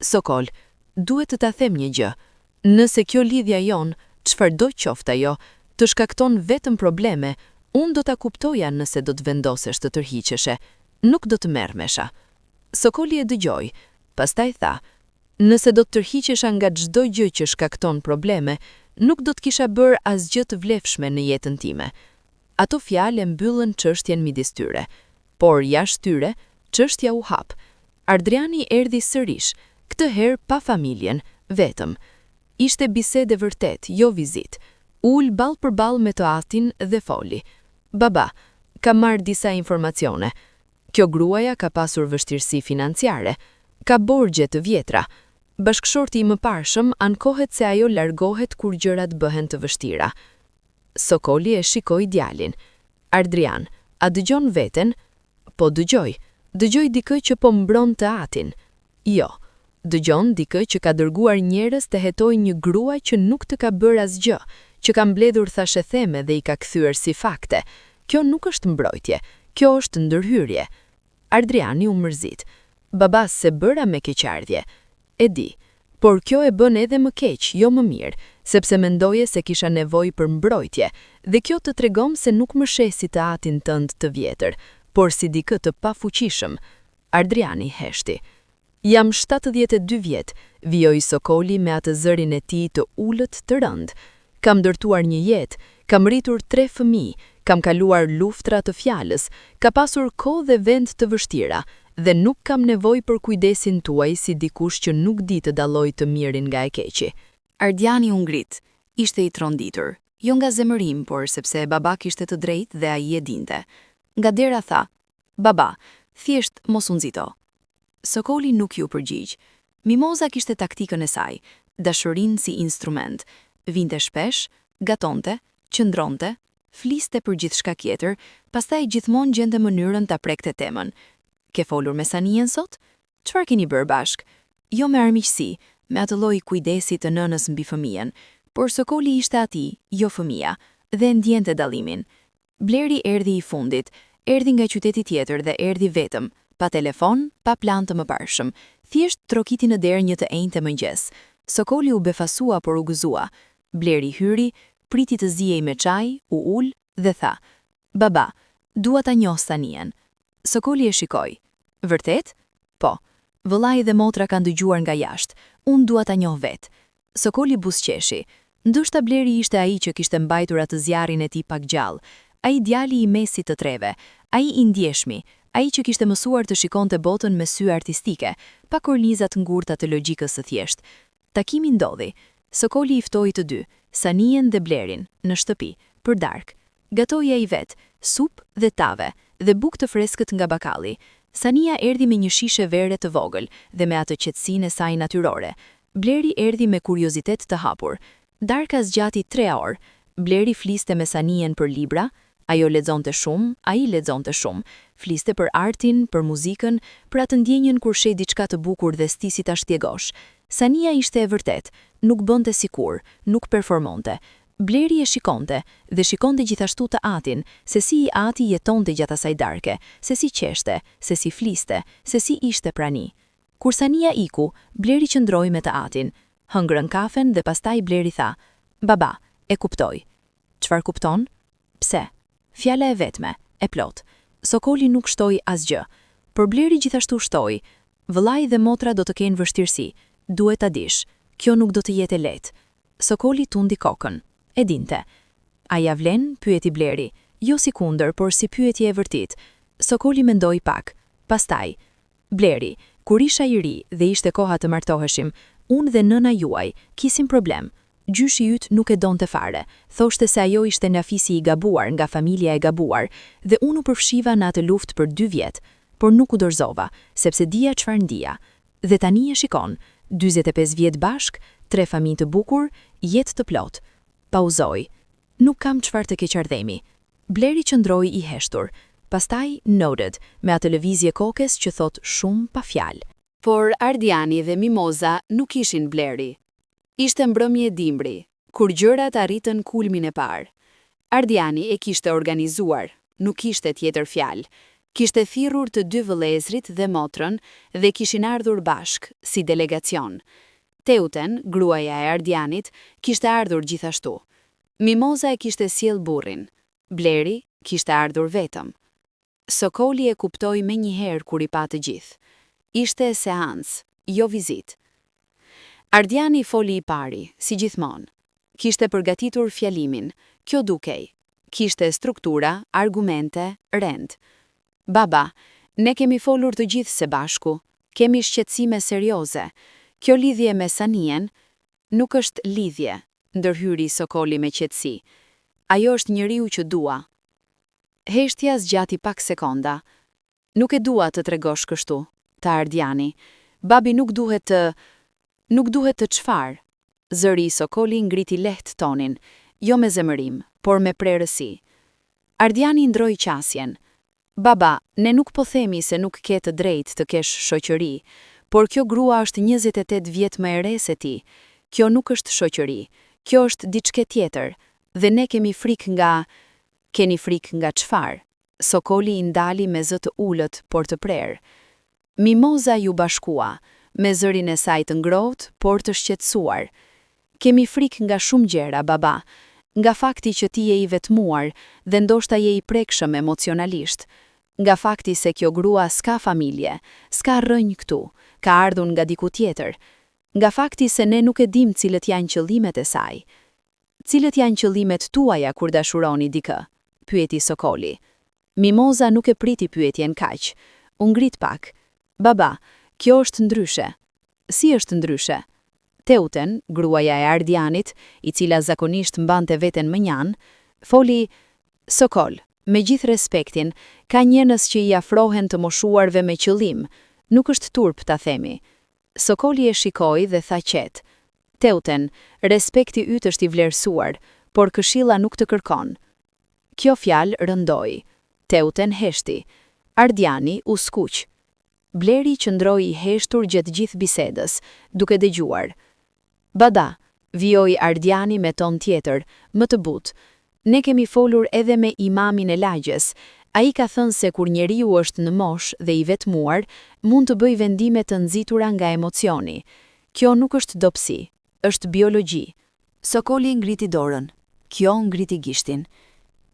Sokol, duhet të ta them një gjë. Nëse kjo lidhja jon, çfarëdo qoftë ajo, të shkakton vetëm probleme, unë do ta kuptoja nëse do të vendosesh të tërhiqeshe, nuk do të merrmesha. Sokoli e dëgjoi, pastaj tha, nëse do të tërhiqesha nga çdo gjë që shkakton probleme, nuk do të kisha bërë asgjë të vlefshme në jetën time. Ato fjalë mbyllën çështjen midis tyre, por jashtë tyre, çështja u hap. Ardriani erdhi sërish, këtë herë pa familjen, vetëm. Ishte bisedë vërtet, jo vizit. Ul ball për ball me të atin dhe foli. Baba, ka marrë disa informacione. Kjo gruaja ka pasur vështirësi financiare, ka borxhe të vjetra. Bashkëshorti i mëparshëm ankohet se ajo largohet kur gjërat bëhen të vështira. Sokoli e shikoi djalin. Ardrian, a dëgjon veten? Po dëgjoj dikë që po mbron të atin. Jo, dëgjon dikë që ka dërguar njerëz të hetojnë një grua që nuk të ka bërë asgjë, që ka mbledhur thashë theme dhe i ka kthyer si fakte. Kjo nuk është mbrojtje, kjo është ndërhyrje. Ardriani u mërzit. Baba, se bëra me keqardhje. E di, por kjo e bën edhe më keq, jo më mirë, sepse mendoje se kisha nevojë për mbrojtje, dhe kjo të tregon se nuk më sheh si të atin tënd të vjetër, por si dikë të pafuqishëm. Ardriani heshti. Jam 72 vjet, vijoi Sokoli me atë zërin e tij të ulët të rënd. Kam ndërtuar një jetë, kam rritur 3 fëmijë, kam kaluar luftra të fjalës, ka pasur kohë dhe vend të vështira, dhe nuk kam nevojë për kujdesin tuaj si dikush që nuk di të dalloj të mirin nga e keqi. Ardiani u ngrit, ishte i tronditur, jo nga zemërim, por sepse baba kishte të drejtë dhe ai e dinte. Nga dera tha, baba, thjesht mos u nxito. Sokoli nuk ju përgjigj. Mimoza kishte taktikën e saj, dashurinë si instrument. Vinte shpesh, gatonte, qëndronte, fliste për gjithçka tjetër, pastaj gjithmonë gjente mënyrën ta prekte temën. Ke folur me Sanien sot? Çfarë keni bërë bashk? Jo me armiqësi, me atë lloj kujdesi të nënës mbi fëmijën, por Sokoli ishte atij, jo fëmia, dhe ndjente dallimin. Bleri erdhi i fundit, erdhi nga qyteti tjetër dhe erdhi vetëm, pa telefon, pa plan të mëparshëm, thjesht trokiti në derë një të enjtë mëngjes. Sokoli u befasua por u gëzua. Bleri hyri, priti të zihej me çaj, u ul dhe tha: "Baba, dua ta njoh Sanien." Sokoli e shikoi. "Vërtet?" "Po. Vëllai dhe motra kanë dëgjuar nga jashtë. Unë dua ta njoh vet." Sokoli buzëqeshi. Ndoshta Bleri ishte ai që kishte mbajtur atë zjarrin e tij pak gjallë, ai djali i mesit të treve, ai i ndjeshmi, ai që kishte mësuar të shikonte botën me sy artistike, pa korniza të ngurta të logjikës së thjeshtë. Takimi ndodhi. Sokoli i ftoi të dy, Sanien dhe Blerin, në shtëpi, për darkë. Gatoi ai vet, supë dhe tave, dhe bukë të freskët nga bakalli. Sania erdhi me një shishe vere të vogël dhe me atë qetësinë e saj natyrore. Bleri erdhi me kuriozitet të hapur. Darka zgjati 3 orë. Bleri fliste me Sanien për libra, ajo lexonte shumë, ai lexonte shumë. Fliste për artin, për muzikën, për atë ndjenjën kur sheh diçka të bukur dhe stisi ta shpjegosh. Sania ishte e vërtet, nuk bënte sikur, nuk performonte. Bleri e shikonte, dhe shikonte gjithashtu të atin, se si i ati jetonte gjatë asaj darke, se si qeshte, se si fliste, se si ishte prani. Kur Sania iku, Bleri qëndroi me të atin. Hëngrën kafen dhe pastaj Bleri tha: Baba, e kuptoj. Çfarë kupton? Pse? Fjala e vetme, e plot. Sokoli nuk shtoi asgjë, por Bleri gjithashtu shtoi. Vëllai dhe motra do të kenë vështirësi, duhet ta dish. Kjo nuk do të jetë e lehtë. Sokoli tundi kokën. E dinte. A ja vlen? Pyeti Bleri. Jo si kundër, por si pyetje e vërtit. Sokoli mendoi pak. Pastaj, Bleri, kur isha i ri dhe ishte koha të martoheshim, unë dhe nëna juaj kisim problem. Gjyshi yt nuk e donte fare. Thoshte se ajo ishte nafisi i gabuar nga familja e gabuar dhe unë u përfshiva në atë luftë për 2 vjet, por nuk u dorëzova, sepse dija çfarë ndija. Dhe tani e shikon, 45 vjet bashk, 3 familje të bukur, jetë të plot. Pauzoi. Nuk kam çfarë të keqardhemi. Bleri qëndroi i heshtur. Pastaj noted, me atë lëvizje kokes që thot shumë pa fjalë. Por Ardiani dhe Mimoza nuk ishin Bleri. Ishte mbrëmje dimbri, kur gjërat arritën kulmin e parë. Ardiani e kishte organizuar, nuk kishte tjetër fjalë. Kishte thirrur të 2 vëllezrit dhe motrën dhe kishin ardhur bashk, si delegacion. Teuten, gruaja e Ardianit, kishte ardhur gjithashtu. Mimoza e kishte sjell burrin. Bleri kishte ardhur vetëm. Sokoli e kuptoi menjëherë kur i pa të gjithë. Ishte seancë, jo vizitë. Ardiani foli i pari, si gjithmonë. Kishte përgatitur fjalimin, kjo dukej. Kishte struktura, argumente, rend. Baba, ne kemi folur të gjithë së bashku, kemi shqetësime serioze. Kjo lidhje me Sanien nuk është lidhje, ndërhyri Sokoli me qetësi. Ajo është njeriu që dua. Heshtja zgjati pak sekonda. Nuk e dua të tregosh kështu, ta Ardiani. Babi nuk duhet të çfarë. Zëri i Sokoli ngriti lehtë tonin, jo me zemërim, por me prerësi. Ardiani ndroi qasjen. Baba, ne nuk po themi se nuk ke të drejtë të kesh shoqëri, por kjo grua është 28 vjet më e re se ti. Kjo nuk është shoqëri, kjo është diçka tjetër, dhe ne kemi frikë nga... Keni frikë nga çfarë? Sokoli i ndali me zë të ulët, por të prerë. Mimoza ju bashkua, me zërin e saj të ngrohtë, por të shqetësuar. Kemi frikë nga shumë gjëra, baba, nga fakti që ti je i vetmuar dhe ndoshta je i prekshëm emocionalisht, nga fakti se kjo grua s'ka familje, s'ka rrënjë këtu, ka ardhur nga diku tjetër, nga fakti se ne nuk e dim cilët janë qëllimet e saj. Cilët janë qëllimet tuaja kur dashuroni dikë? Pyeti Sokoli. Mimoza nuk e priti pyetjen kaq. U ngrit pak. Baba, kjo është ndryshe. Si është ndryshe? Teuten, gruaja e Ardianit, i cila zakonisht mbante veten më njan, foli: Sokol, me gjithë respektin, ka njerëz që i afrohen të moshuarve me qëllim, nuk është turp ta themi. Sokoli e shikoi dhe tha qetë: Teuten, respekti yt është i vlerësuar, por këshilla nuk të kërkon. Kjo fjalë rëndoi. Teuten heshti. Ardiani u skuq. Bleri qëndroi i heshtur gjatë gjithë bisedës, duke dëgjuar. Bada, vijoi Ardiani me ton tjetër, më të butë. Ne kemi folur edhe me imamin e lagjes. Ai ka thënë se kur njeriu është në moshë dhe i vetmuar, mund të bëjë vendime të nxitura nga emocioni. Kjo nuk është dobësi, është biologji. Sokoli ngriti dorën. Kjo ngriti gishtin.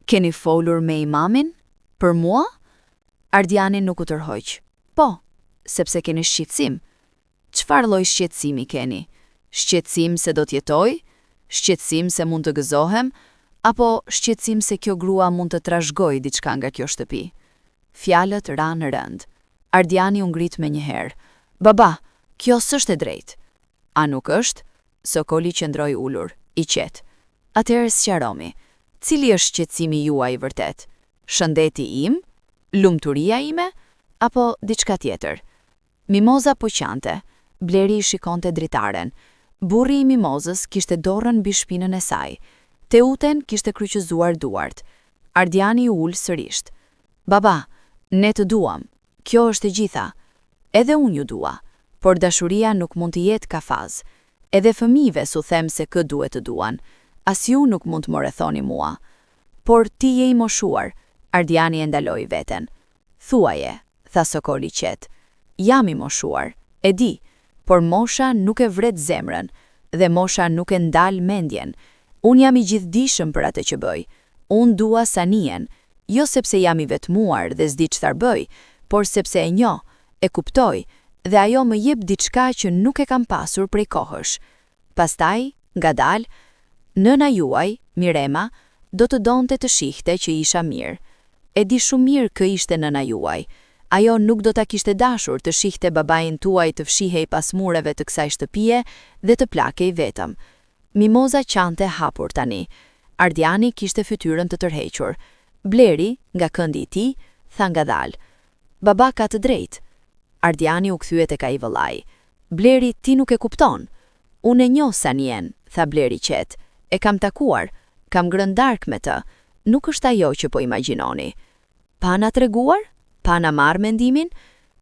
Keni folur me imamin? Për mua? Ardiani nuk u tërhoq. Po, sepse keni shqetësim. Çfarë lloj shqetësimi keni? Shqetësim se do të jetoj? Shqetësim se mund të gëzohem? Apo shqetësim se kjo grua mund të trashëgojë diçka nga kjo shtëpi? Fjalët ranë rënd. Ardiani u ngrit menjëherë. Baba, kjo s'është e drejtë. A nuk është? Sokoli qëndroi ulur, i qetë. Atëherë sqaromi. Cili është shqetësimi juaj i vërtet? Shëndeti im? Lumturia ime? Apo diçka tjetër? Mimoza po qante. Bleri i shikonte dritaren. Burri i Mimozës kishte dorën mbi shpinën e saj. Teuten kishte kryqëzuar duart. Ardiani u ul sërish. Baba, ne të duam. Kjo është e gjitha. Edhe unë ju dua. Por dashuria nuk mund të jetë kafaz. Edhe fëmijëve su them se kë duhet të duan. As ju nuk mund të më rrethoni mua. Por ti je i moshuar. Ardiani e ndaloi veten. Thuaje, tha Sokoli qetë. Jam i moshuar, e di, por mosha nuk e vret zemrën, dhe mosha nuk e ndal mendjen. Unë jam I gjithdijshëm për atë që bëj. Unë dua Sanien, jo sepse jam I vetmuar dhe s'di çfarë bëj, por sepse e njoh, e kuptoj, dhe ajo më jep diçka që nuk e kam pasur prej kohësh. Pastaj, ngadalë, nëna juaj, Mirema, do të donte të shihte që isha mirë. E di shumë mirë kë ishte nëna juaj. Ajo nuk do ta kishte dashur të shihte babain tuaj të fshihej pas mureve të kësaj shtëpie dhe të plakej vetëm. Mimoza qante hapur tani. Ardiani kishte fytyrën të tërhequr. Bleri, nga këndi I tij, tha ngadalë: "Baba ka të drejtë." Ardiani u kthye tek ai vëllai. "Bleri, ti nuk e kupton." "Unë e njoh Sanien," tha Bleri qetë. "E kam takuar, kam ngrënë darkë me të. Nuk është ajo që po imagjinoni." "Pa na treguar? Pa na marrë mendimin?"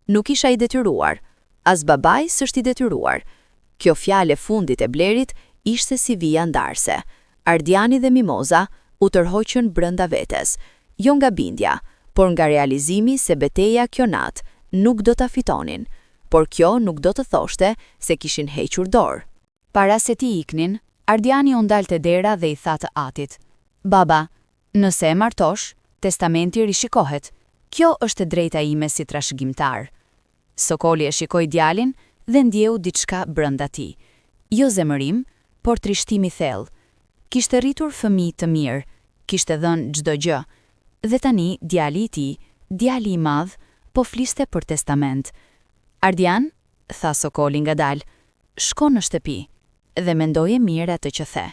"Nuk isha I detyruar. As babai s'është I detyruar." Kjo fjalë e fundit e Blerit ishte si vija ndarse. Ardiani dhe Mimoza u tërhoqën brenda vetes, jo nga bindja, por nga realizimi se betejë kjo natë nuk do ta fitonin, por kjo nuk do të thoshte se kishin hequr dorë. Para se ti iknin, Ardiani u ndal te dera dhe I tha të Atit: "Baba, nëse e martosh, testamenti rishikohet. Kjo është e drejta ime si trashëgimtar." Sokoli e shikoi djalin dhe ndjeu diçka brenda tij. Jo zemërim, por trishtim I thellë. Kishte rritur fëmijë të mirë, kishte dhënë çdo gjë. Dhe tani djali I tij, djali I madh, po fliste për testament. "Ardian," tha Sokoli ngadalë, "shko në shtëpi dhe mendoje mirë atë që the."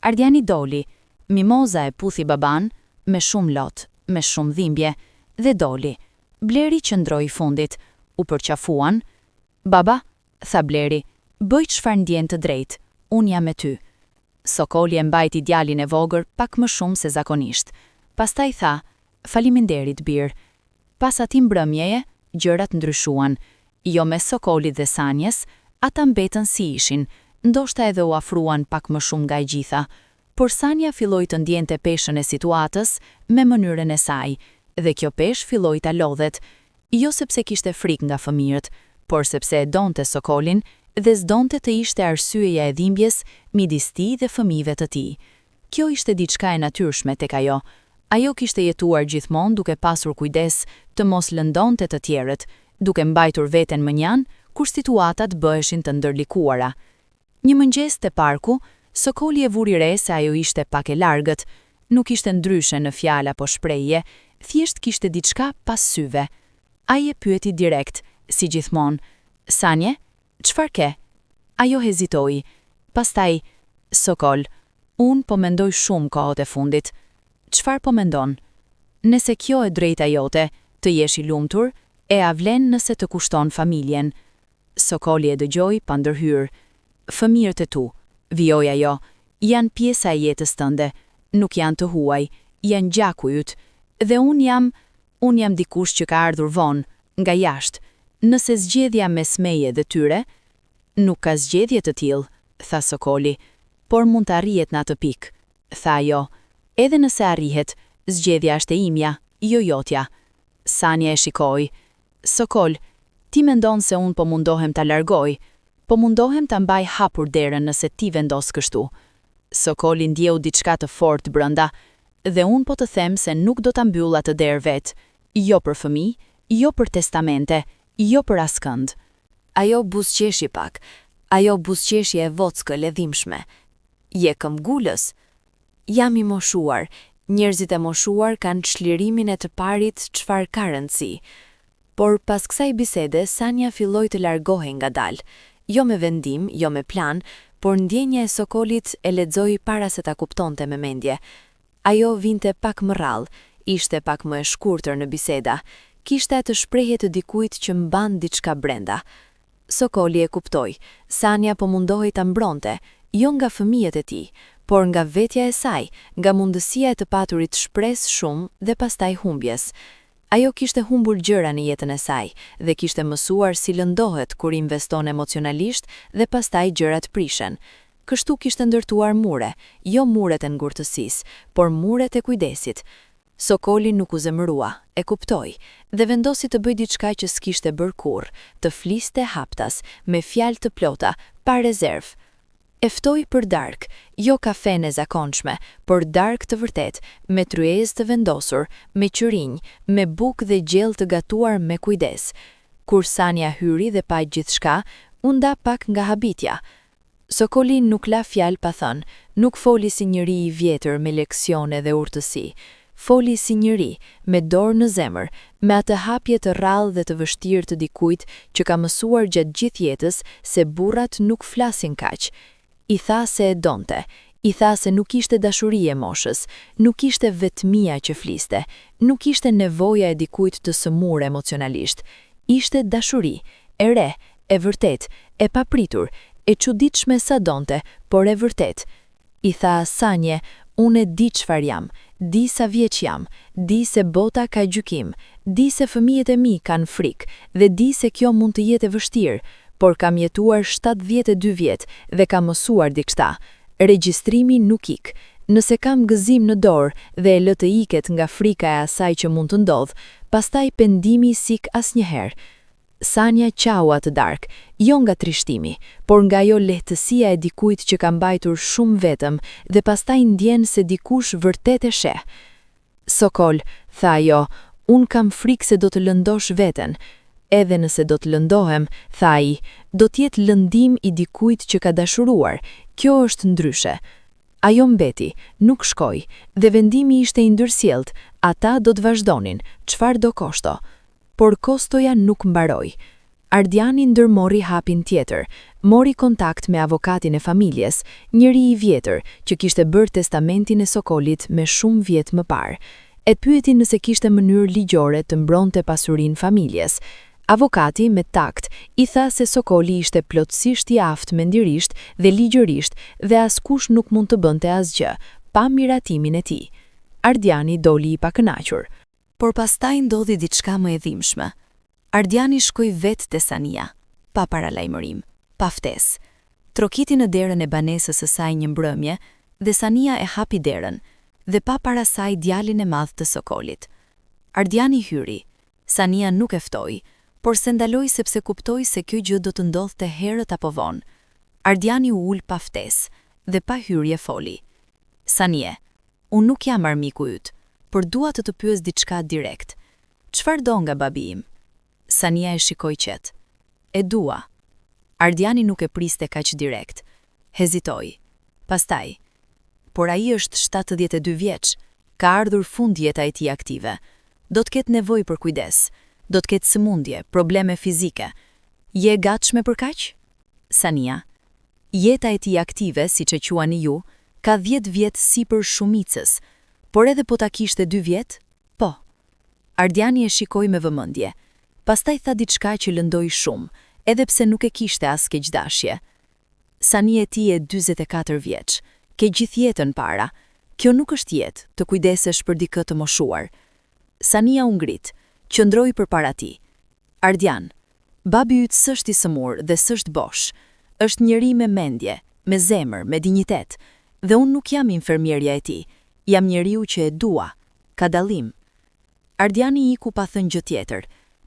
Ardiani doli, Mimoza e puthi baban me shumë lot, me shumë dhimbje, dhe doli. Bleri qëndroi fundit, u përqafuan. "Baba," tha Bleri, "bëj çfarë ndjen të drejtë, unë jam me ty." Sokoli e mbajti djalin e vogël pak më shumë se zakonisht. Pastaj tha: "Faleminderit birë." Pas atij mbrëmjeje, gjërat ndryshuan. Jo me Sokolit dhe Sanjes, ata mbetën si ishin, ndoshta edhe u afruan pak më shumë nga e gjitha, por Sanja filloi të ndjente peshën e situatës me mënyrën e saj, dhe kjo peshë filloi ta lodhet, jo sepse kishte frikë nga fëmijët, por sepse e donte Sokolin dhe s'donte të ishte arsyeja e dhimbjes midis tij dhe fëmijëve të tij. Kjo ishte diçka e natyrshme tek ajo. Ajo kishte jetuar gjithmonë duke pasur kujdes të mos lëndonte të tjerët, duke mbajtur veten mënjan kur situatat bëheshin të ndërlikuara. Një mëngjes te parku, Sokoli e vuri re se ajo ishte pak e largët, nuk ishte ndryshe në fjala apo shprehje, thjesht kishte diçka pas syve. Ai e pyeti direkt, si gjithmonë: "Sanje, çfarë ke?" Ajo hezitoi. Pastaj: "Sokol, unë po mendoj shumë kohët e fundit." "Çfarë po mendon?" "Nëse kjo e drejta jote, të jesh I lumtur, e a vlen nëse të kushton familjen?" Sokoli e dëgjoi pa ndërhyrë. "Fëmijët e tu," vijoi ajo, "janë pjesa e jetës tënde, nuk janë të huaj, janë gjaku yt, dhe unë jam dikush që ka ardhur vonë, nga jashtë. Nëse zgjedhja mes meje dhe tyre..." "Nuk ka zgjedhje të tillë," tha Sokoli, "por mund të arrihet në atë pikë," tha ajo. "Edhe nëse arrihet, zgjedhja është e imja, jo jotja." Sanja e shikoi. "Sokol, ti mendon se unë po mundohem ta largoj, po mundohem ta mbaj hapur derën nëse ti vendos kështu." Sokoli ndjeu diçka të fortë brenda, "dhe unë po të them se nuk do ta mbyll atë derë vetë, jo për fëmijë, jo për testamente, jo për askënd." Ajo buzëqeshi pak, ajo buzëqeshje e vockël e dhimbshme. "Je këmbgulës?" "Jam I moshuar. Njerëzit e moshuar kanë çlirimin e të parit çfarë ka rëndësi." Por pas kësaj bisede, Sanja filloi të largohej ngadalë, jo me vendim, jo me plan, por ndjenja e Sokolit e lexoi para se ta kuptonte me mendje. Ajo vinte pak më rrallë, ishte pak më e shkurtër në biseda, kishte atë shprehje të dikujt që mban diçka brenda. Sokoli e kuptoi, Sanja po mundohej ta mbronte, jo nga fëmijët e tij, por nga vetja e saj, nga mundësia e të paturit shpresë shumë dhe pastaj humbjes. Ajo kishte humbur gjëra në jetën e saj dhe kishte mësuar si lëndohet kur investon emocionalisht dhe pastaj gjërat prishen. Kështu kishte ndërtuar mure, jo muret e ngurtësisë, por muret e kujdesit. Sokoli nuk u zemërua, e kuptoi, dhe vendosi të bëj diçka që s'kishte bërë kurrë, të fliste haptas, me fjalë të plota, pa rezervë. E ftoi për darkë, jo kafen e zakonshme, por darkë të vërtet, me tryezë të vendosur, me qërinj, me bukë dhe gjellë të gatuar me kujdes. Kur Sania hyri dhe pa gjithçka, u nda pak nga habitja. Sokoli nuk la fjalë pa thënë, nuk foli si njëri i vjetër me leksione dhe urtësi. Foli si njëri, me dorë në zemër, me atë hapje të rrallë dhe të vështirë të dikujt që ka mësuar gjatë gjithë jetës se burrat nuk flasin kaq. I tha se e donte, i tha se nuk ishte dashuri e moshës, nuk ishte vetmia që fliste, nuk ishte nevoja e dikujt të sëmur emocionalisht. Ishte dashuri, e re, e vërtet, e papritur, e çuditshme sa donte, por e vërtet. I tha Sanje, unë e di çfarë jam, di sa vjeç jam, di se bota ka gjykim, di se fëmijët e mi kanë frikë dhe di se kjo mund të jetë e vështirë, por kam jetuar 72 vjet dhe kam mësuar diçka. Regjistrimi nuk ik. Nëse kam gëzim në dorë dhe e lë të iket nga frika e asaj që mund të ndodh, pastaj pendimi sik asnjëherë. Sanja qau atë darkë, jo nga trishtimi, por nga jo lehtësia e dikujt që ka mbajtur shumë vetëm dhe pastaj ndjen se dikush vërtet e sheh. Sokol, tha jo, unë kam frikë se do të lëndosh veten. Edhe nëse do të lëndohem, tha i, do t'jetë lëndim i dikujt që ka dashuruar, kjo është ndryshe. Ajo mbeti, nuk shkoj, dhe vendimi ishte i ndërsjellët, ata do të vazhdonin, çfarë do koshto. Por kostoja nuk mbaroi. Ardiani ndërmori hapin tjetër, mori kontakt me avokatin e familjes, njëri i vjetër që kishte bërë testamentin e Sokolit me shumë vjet më parë. E pyeti nëse kishte mënyrë ligjore të mbronte pasurinë familjes. Avokati me takt i tha se Sokoli ishte plotësisht i aftë mendirisht dhe ligjërisht dhe askush nuk mund të bënte asgjë, pa miratimin e tij. Ardiani doli i pakënaqur. Por pastaj ndodhi diçka më e dhimbshme. Ardiani shkoi vetë te Sania, pa paralajmërim, pa ftesë. Trokiti në derën e banesës së saj një mbrëmje dhe Sania e hapi derën, dhe pa para saj djalin e madh të Sokolit. Ardiani hyri. Sania nuk e ftoi, por se ndaloi sepse kuptoi se kjo gjë do të ndodhte herët apo vonë. Ardiani u ul pa ftesë dhe pa hyrje foli. Sanie, unë nuk jam armiku yt, por dua të pyes diçka direkt. Çfarë do nga babi im? Sania e shikoi qet. E dua. Ardiani nuk e priste kaq direkt. Hezitoi. Pastaj, por ai është 72 vjeç, ka ardhur fund jeta e tij aktive. Do të ketë nevojë për kujdes, do të ketë sëmundje, probleme fizike. Je e gatshme për kaq? Sania. Jeta e tij aktive, siç e quani ju, ka 10 vjet sipër shumicës. Por edhe po ta kishte 2 vjet? Po. Ardiani e shikoi me vëmendje. Pastaj tha diçka që lëndoi shumë, edhe pse nuk e kishte as keqdashje. Sania e tij e 44 vjeç, ke gjithë jetën para. Kjo nuk është jetë, të kujdesesh për dikë të moshuar. Sania u ngrit, qëndroi përpara tij. Ardian, babi yt s'është i sëmur dhe s'është bosh. Është njëri me mendje, me zemër, me dinjitet, dhe unë nuk jam infermierja e tij. Jam njeriu që e dua, ka dallim. Ardiani iku pa thënë gjë tjetër,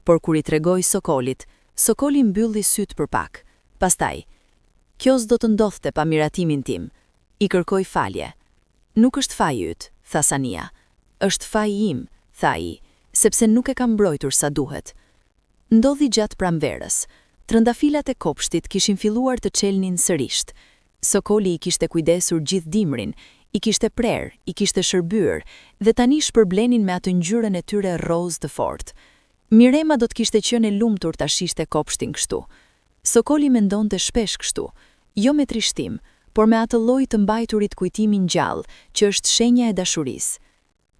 por kur i tregoi Sokolit, Sokoli mbylli syt për pak. Pastaj, kjo s'do të ndodhte pa miratimin tim. I kërkoi falje. Nuk është faji yt, tha Sania. Është faji im, tha i, sepse nuk e kam mbrojtur sa duhet. Ndodhi gjatë pranverës. Trëndafilat e kopshtit kishin filluar të çelnin sërish. Sokoli i kishte kujdesur gjithë dimrin, i kishte prerë, i kishte shërbyer, dhe tani shpërblenin me atë ngjyrën e tyre roz të fortë. Mirema do të kishte qenë e lumtur ta shihte kopshtin kështu. Sokoli mendonte shpesh kështu, jo me trishtim, por me atë lloj të mbajturit kujtimin gjallë, që është shenja e dashurisë.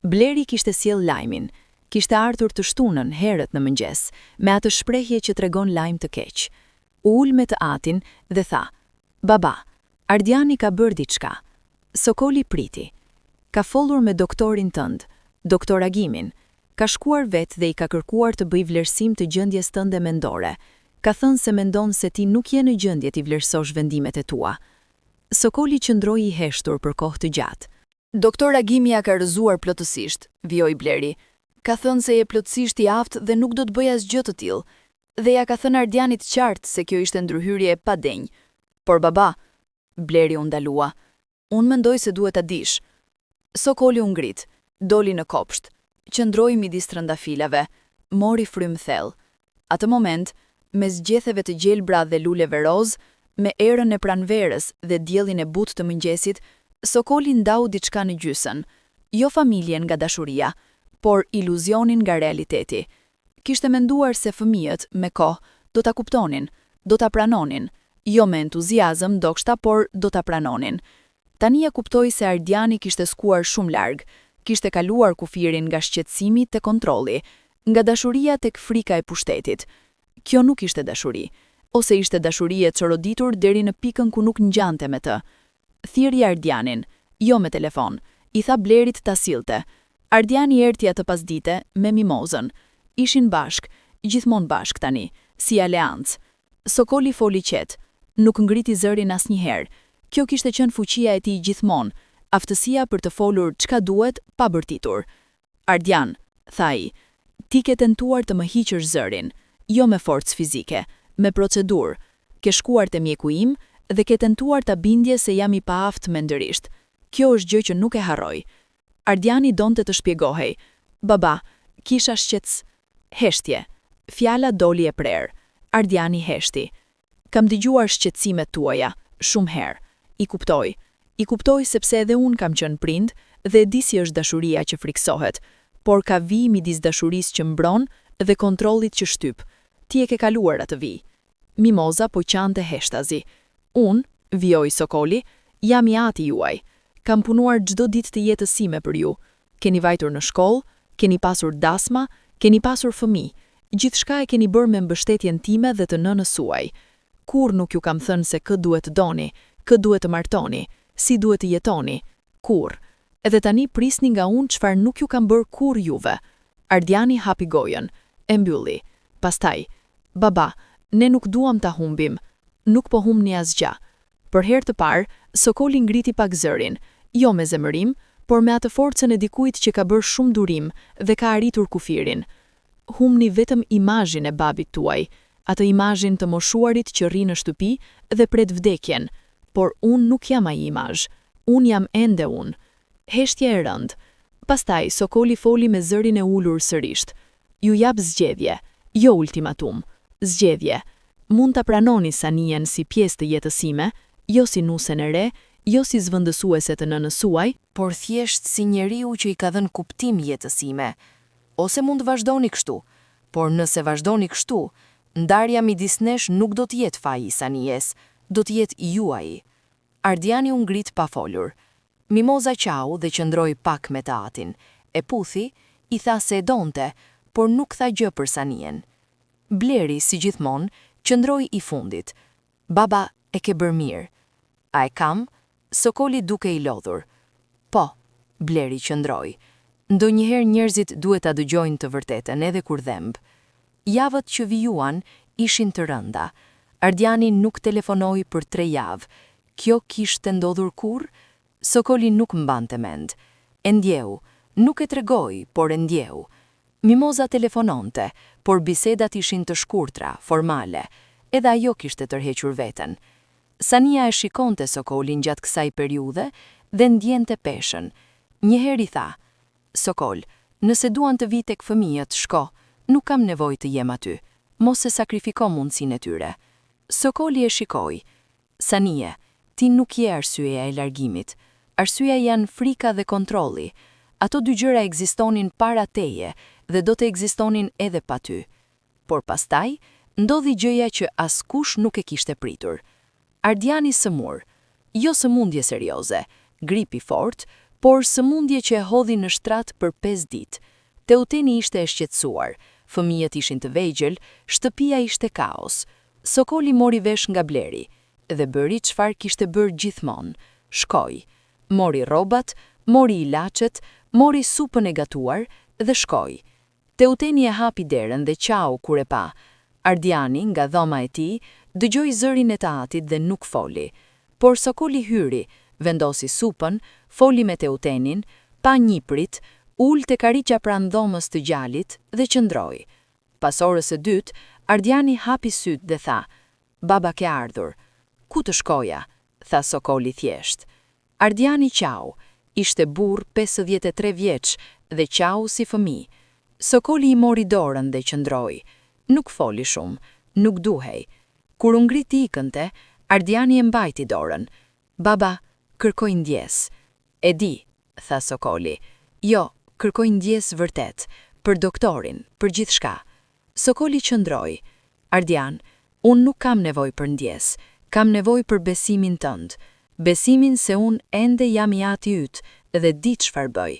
Bleri kishte sjell lajmin, kishte ardhur të shtunën herët në mëngjes, me atë shprehje që tregon lajm të keq. U ul me të atin dhe tha: "Baba, Ardiani ka bërë diçka." Sokoli priti. Ka folur me doktorin tënd, doktor Agimin. Ka shkuar vetë dhe i ka kërkuar të bëj vlerësim të gjendjes tënde mendore. Ka thënë se mendon se ti nuk je në gjendje t'i vlerësosh vendimet e tua. Sokoli qëndroi i heshtur për kohë të gjatë. Doktor Agimi ja ka rrëzuar plotësisht, vjoi Bleri. Ka thënë se je plotësisht i aftë dhe nuk do të bëj asgjë të tillë. Dhe ja ka thënë Ardianit qartë se kjo ishte ndryhyrje e padenj. Por baba, Bleri u ndalua. Unë mendoj se duhet ta dish. Sokoli u ngrit, doli në kopsht, qëndroi midis trëndafilave, mori frym thellë. Atë moment, mes gjetheve të gjelbra dhe luleve roz, me erën e pranverës dhe diellin e butë të mëngjesit, Sokoli ndau diçka në gjysën, jo familjen nga dashuria, por iluzionin nga realiteti. Kishte menduar se fëmijët, me kohë, do ta kuptonin, do ta pranonin, jo me entuziazëm ndoshta, por do ta pranonin. Tani e kuptoi se Ardiani kishte skuar shumë larg, kishte kaluar kufirin nga shqetësimi te kontrolli, nga dashuria tek frika e pushtetit. Kjo nuk ishte dashuri, ose ishte dashuri e çoroditur deri në pikën ku nuk ngjante me të. Thirrji Ardianin, jo me telefon, i tha Blerit ta sillte. Ardiani erdhi atë pasdite me Mimozën. Ishin bashk, gjithmonë bashk tani, si aleancë. Sokoli foli qetë, nuk ngriti zërin asnjëherë. Kjo kishte qenë fuqia e tij gjithmonë, aftësia për të folur çka duhet pa bërtitur. Ardian, tha ai, ti ke tentuar të më hiqësh zërin, jo me forcë fizike, me procedurë. Ke shkuar te mjeku im dhe ke tentuar ta bindje se jam i paaftë mendërisht. Kjo është gjë që nuk e harroj. Ardiani donte të shpjegohej. Baba, kisha heshtje. Fjala doli e prerë. Ardiani heshti. Kam dëgjuar shqetësimet tuaja, shumë herë. I kuptoj sepse edhe unë kam qenë prind dhe e di si është dashuria që friksohet, por ka vi midis dashurisë që mbron dhe kontrollit që shtyp. Ti e ke kaluar atë vi. Mimoza po qante heshtazi. Unë, vjoj Sokoli, jam i ati juaj. Kam punuar çdo ditë të jetës sime për ju. Keni vajtur në shkollë, keni pasur dasma, keni pasur fëmijë. Gjithçka e keni bërë me mbështetjen time dhe të nënës suaj. Kur nuk ju kam thënë se kë duhet të doni, kë duhet të martoni, si duhet të jetoni. Kur. Edhe tani prisni nga unë çfarë nuk ju kam bërë kur juve. Ardiani hapi gojën, e mbylli. Pastaj, baba, ne nuk duam ta humbim. Nuk po humbni asgjë. Për herë të parë, Sokoli ngriti pak zërin, jo me zemërim, por me atë forcën e dikujt që ka bërë shumë durim dhe ka arritur kufirin. Humni vetëm imazhin e babit tuaj, atë imazhin të moshuarit që rri në shtëpi dhe pret vdekjen, por unë nuk jam ai imazh, unë jam ende unë. Heshtje e rënd. Pastaj Sokoli foli me zërin e ulur sërisht. Ju jap zgjedhje, jo ultimatum. Zgjedhje. Mund ta pranoni Sanien si pjesë të jetës sime, jo si nusen e re, jo si zvendësuese të nënës suaj, por thjesht si njeriu që i ka dhënë kuptim jetës sime. Ose mund të vazhdoni kështu, por nëse vazhdoni kështu, ndarja midis nesh nuk do të jetë faji i Sanies, do të jetë juaji. Ardiani u ngrit pa folur. Mimoza qau dhe qëndroi pak me të atin. E puthi, i tha se e donte, por nuk tha gjë për Sanien. Bleri, si gjithmonë, qëndroi i fundit. Baba, e ke bërë mirë. A e kam? Sokoli duke i lodhur. Po, Bleri qëndroi. Ndonjëherë njerëzit duhet ta dëgjojnë të vërtetën edhe kur dhemb. Javët që vijuan ishin të rënda. Ardiani nuk telefonoi për 3 javë. Kjo kishte ndodhur kur? Sokoli nuk mbante mend. E ndjeu, nuk e tregoi, por e ndjeu. Mimoza telefononte, por bisedat ishin të shkurtra, formale. Edhe ajo kishte tërhequr veten. Sania e shikonte Sokolin gjatë kësaj periudhe dhe ndjente peshën. Njëherë i tha: Sokol, nëse duan të vi tek fëmijët, shko, nuk kam nevojë të jem aty. Mos e sakrifiko mundësinë e tyre. Sokoli e shikoi. Sanie, ti nuk je arsyeja e largimit. Arsyeja janë frika dhe kontrolli. Ato dy gjëra ekzistonin para teje dhe do të ekzistonin edhe pa ty. Por pastaj, ndodhi gjëja që askush nuk e kishte pritur. Ardiani sëmur, jo sëmundje serioze, gripi fort, por sëmundje që e hodhi në shtrat për 5 ditë. Teuteni ishte e shqetësuar, fëmijët ishin të vegjël, shtëpia ishte kaos. Sokoli mori vesh nga Bleri dhe bëri çfarë kishte bërë gjithmonë. Shkoi, mori rrobat, mori ilaçet, mori supën e gatuar dhe shkoi. Teuteni e hapi derën dhe qau kur e pa. Ardiani, nga dhoma e tij, dëgjoi zërin e të atit dhe nuk foli. Por Sokoli hyri, vendosi supën, foli me Teutenin, pa njiprit, ul te kariqa pranë dhomës të gjalit dhe qëndroi. Pas orës së dytë, Ardiani hapi syt dhe tha: Baba ke ardhur. Ku të shkoja? tha Sokoli thjesht. Ardiani qau, ishte burr 53 vjeç dhe qau si fëmijë. Sokoli i mori dorën dhe qëndroi. Nuk foli shumë, nuk duhej. Kur u ngriti ikënte, Ardiani e mbajti dorën. Baba, kërkoj ndjes. E di, tha Sokoli. Jo, kërkoj ndjes vërtet, për doktorin, për gjithçka. Sokoli qëndroi. Ardian, unë nuk kam nevojë për ndjes, kam nevojë për besimin tënd. Besimin se unë ende jam i ati yt dhe di çfarë bëj.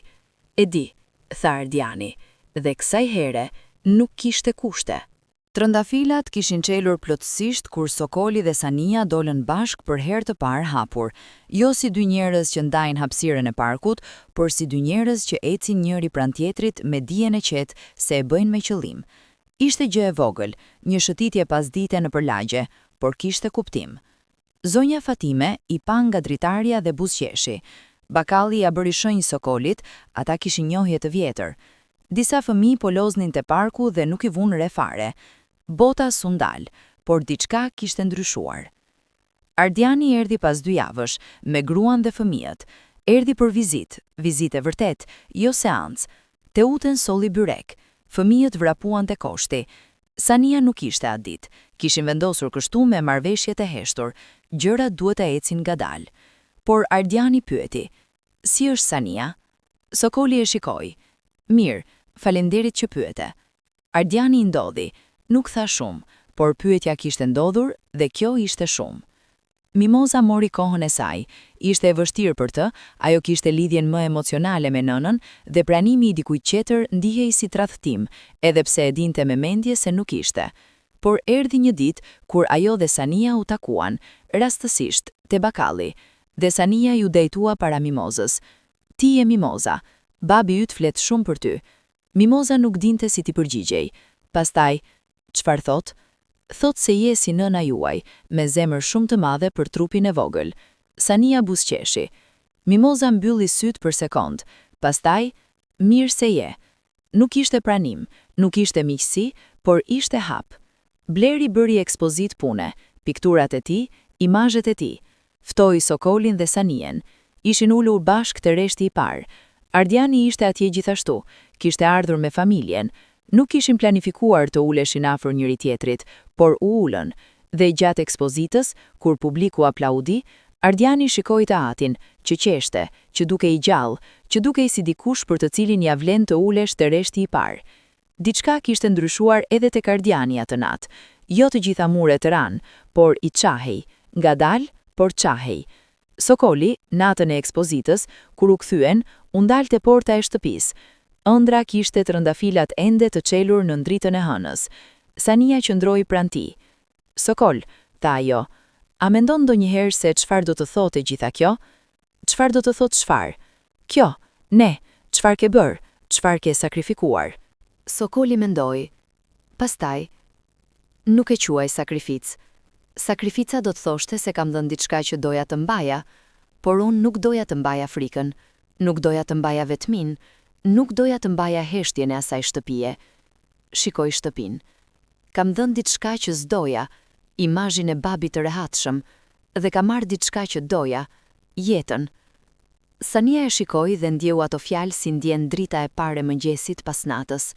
E di, tha Ardiani, dhe kësaj here nuk kishte kushte. Trëndafilat kishin qelur plotësisht kur Sokoli dhe Sania dolën bashk për herë të parë hapur, jo si dy njerëz që ndajnë hapësirën e parkut, por si dy njerëz që ecin njëri pran tjetrit me dijen e qetë se e bëjnë me qëllim. Ishte gjë e vogël, një shëtitje pasdite në përlagje, por kishte kuptim. Zonja Fatime i pa nga dritarja dhe buzëqeshi. Bakalli ja bëri shenjë Sokolit, ata kishin njohje të vjetër. Disa fëmijë po loznin te parku dhe nuk i vunë re fare. Bota s'u ndal, por diçka kishte ndryshuar. Ardiani erdhi pas 2 javësh, me gruan dhe fëmijët. Erdhi për vizitë vërtet, jo seancë. Teuten solli byrek, fëmijët vrapuan te koshti. Sania nuk ishte atë ditë, kishin vendosur kështu me marrëveshjet e heshtur, gjërat duhet të ecin ngadalë. Por Ardiani pyeti, si është Sania? Sokoli e shikoi. Mirë, faleminderit që pyete. Ardiani i ndodhi, nuk tha shumë, por pyetja kishte ndodhur dhe kjo ishte shumë. Mimoza mori kohën e saj, ishte e vështirë për të, ajo kishte lidhjen më emocionale me nënën dhe pranimi i dikujt tjetër ndihej si tradhtim, edhe pse e dinte me mendje se nuk ishte. Por erdhi një ditë kur ajo dhe Sania u takuan, rastësisht, te bakalli, dhe Sania ju dejtua para Mimozës. Ti je Mimoza, babi yt flet shumë për ty. Mimoza nuk dinte si t'i përgjigjej. Pastaj, çfarë thot? Thot se je si nëna juaj, me zemër shumë të madhe për trupin e vogël. Sania buzëqeshi. Mimoza mbylli syt për sekond. Pastaj, mirë se je. Nuk ishte pranim, nuk ishte miqësi, por ishte hap. Bleri bëri ekspozit pune, pikturat e tij, imazhet e tij. Ftoi Sokolin dhe Sanien. Ishin ulur bashk të reshti i parë. Ardiani ishte atje gjithashtu, kishte ardhur me familjen. Nuk ishin planifikuar të uleshin afër njëri tjetrit, por u ulën, dhe gjatë ekspozitës, kur publiku aplaudi, Ardiani shikoi të atin, që qeshte, që dukej i gjallë, që dukej si dikush për të cilin ja vlen të ulesh të reshti i parë. Diçka kishte ndryshuar edhe tek Ardiani atë natë, jo të gjitha muret ranë, por i qahej, ngadalë, por qahej. Sokoli, natën e ekspozitës, kur u kthyen, u ndal te porta e shtëpisë. Ëndra kishte trëndafilat ende të çelur në ndritën e hënës. Sania qëndroi pranë tij. Sokol, tha ajo, a mendon ndonjëherë se çfarë do të thotë gjitha kjo? Çfarë do të thotë çfarë? Kjo, ne, çfarë ke bër, çfarë ke sakrifikuar? Sokoli mendoi. Pastaj, nuk e quaj sakrificë. Sakrifica do të thoshte se kam dhënë diçka që doja të mbaja, por unë nuk doja të mbaja frikën, nuk doja të mbaja vetmin, nuk doja të mbaja heshtjen e asaj shtëpie. Shikoj shtëpinë. Kam dhënë diçka që s'doja, imazhin e babit të rehatshëm, dhe kam marrë diçka që doja, jetën. Sania e shikoi dhe ndjeu ato fjalë si ndjen drita e parë e mëngjesit pas natës.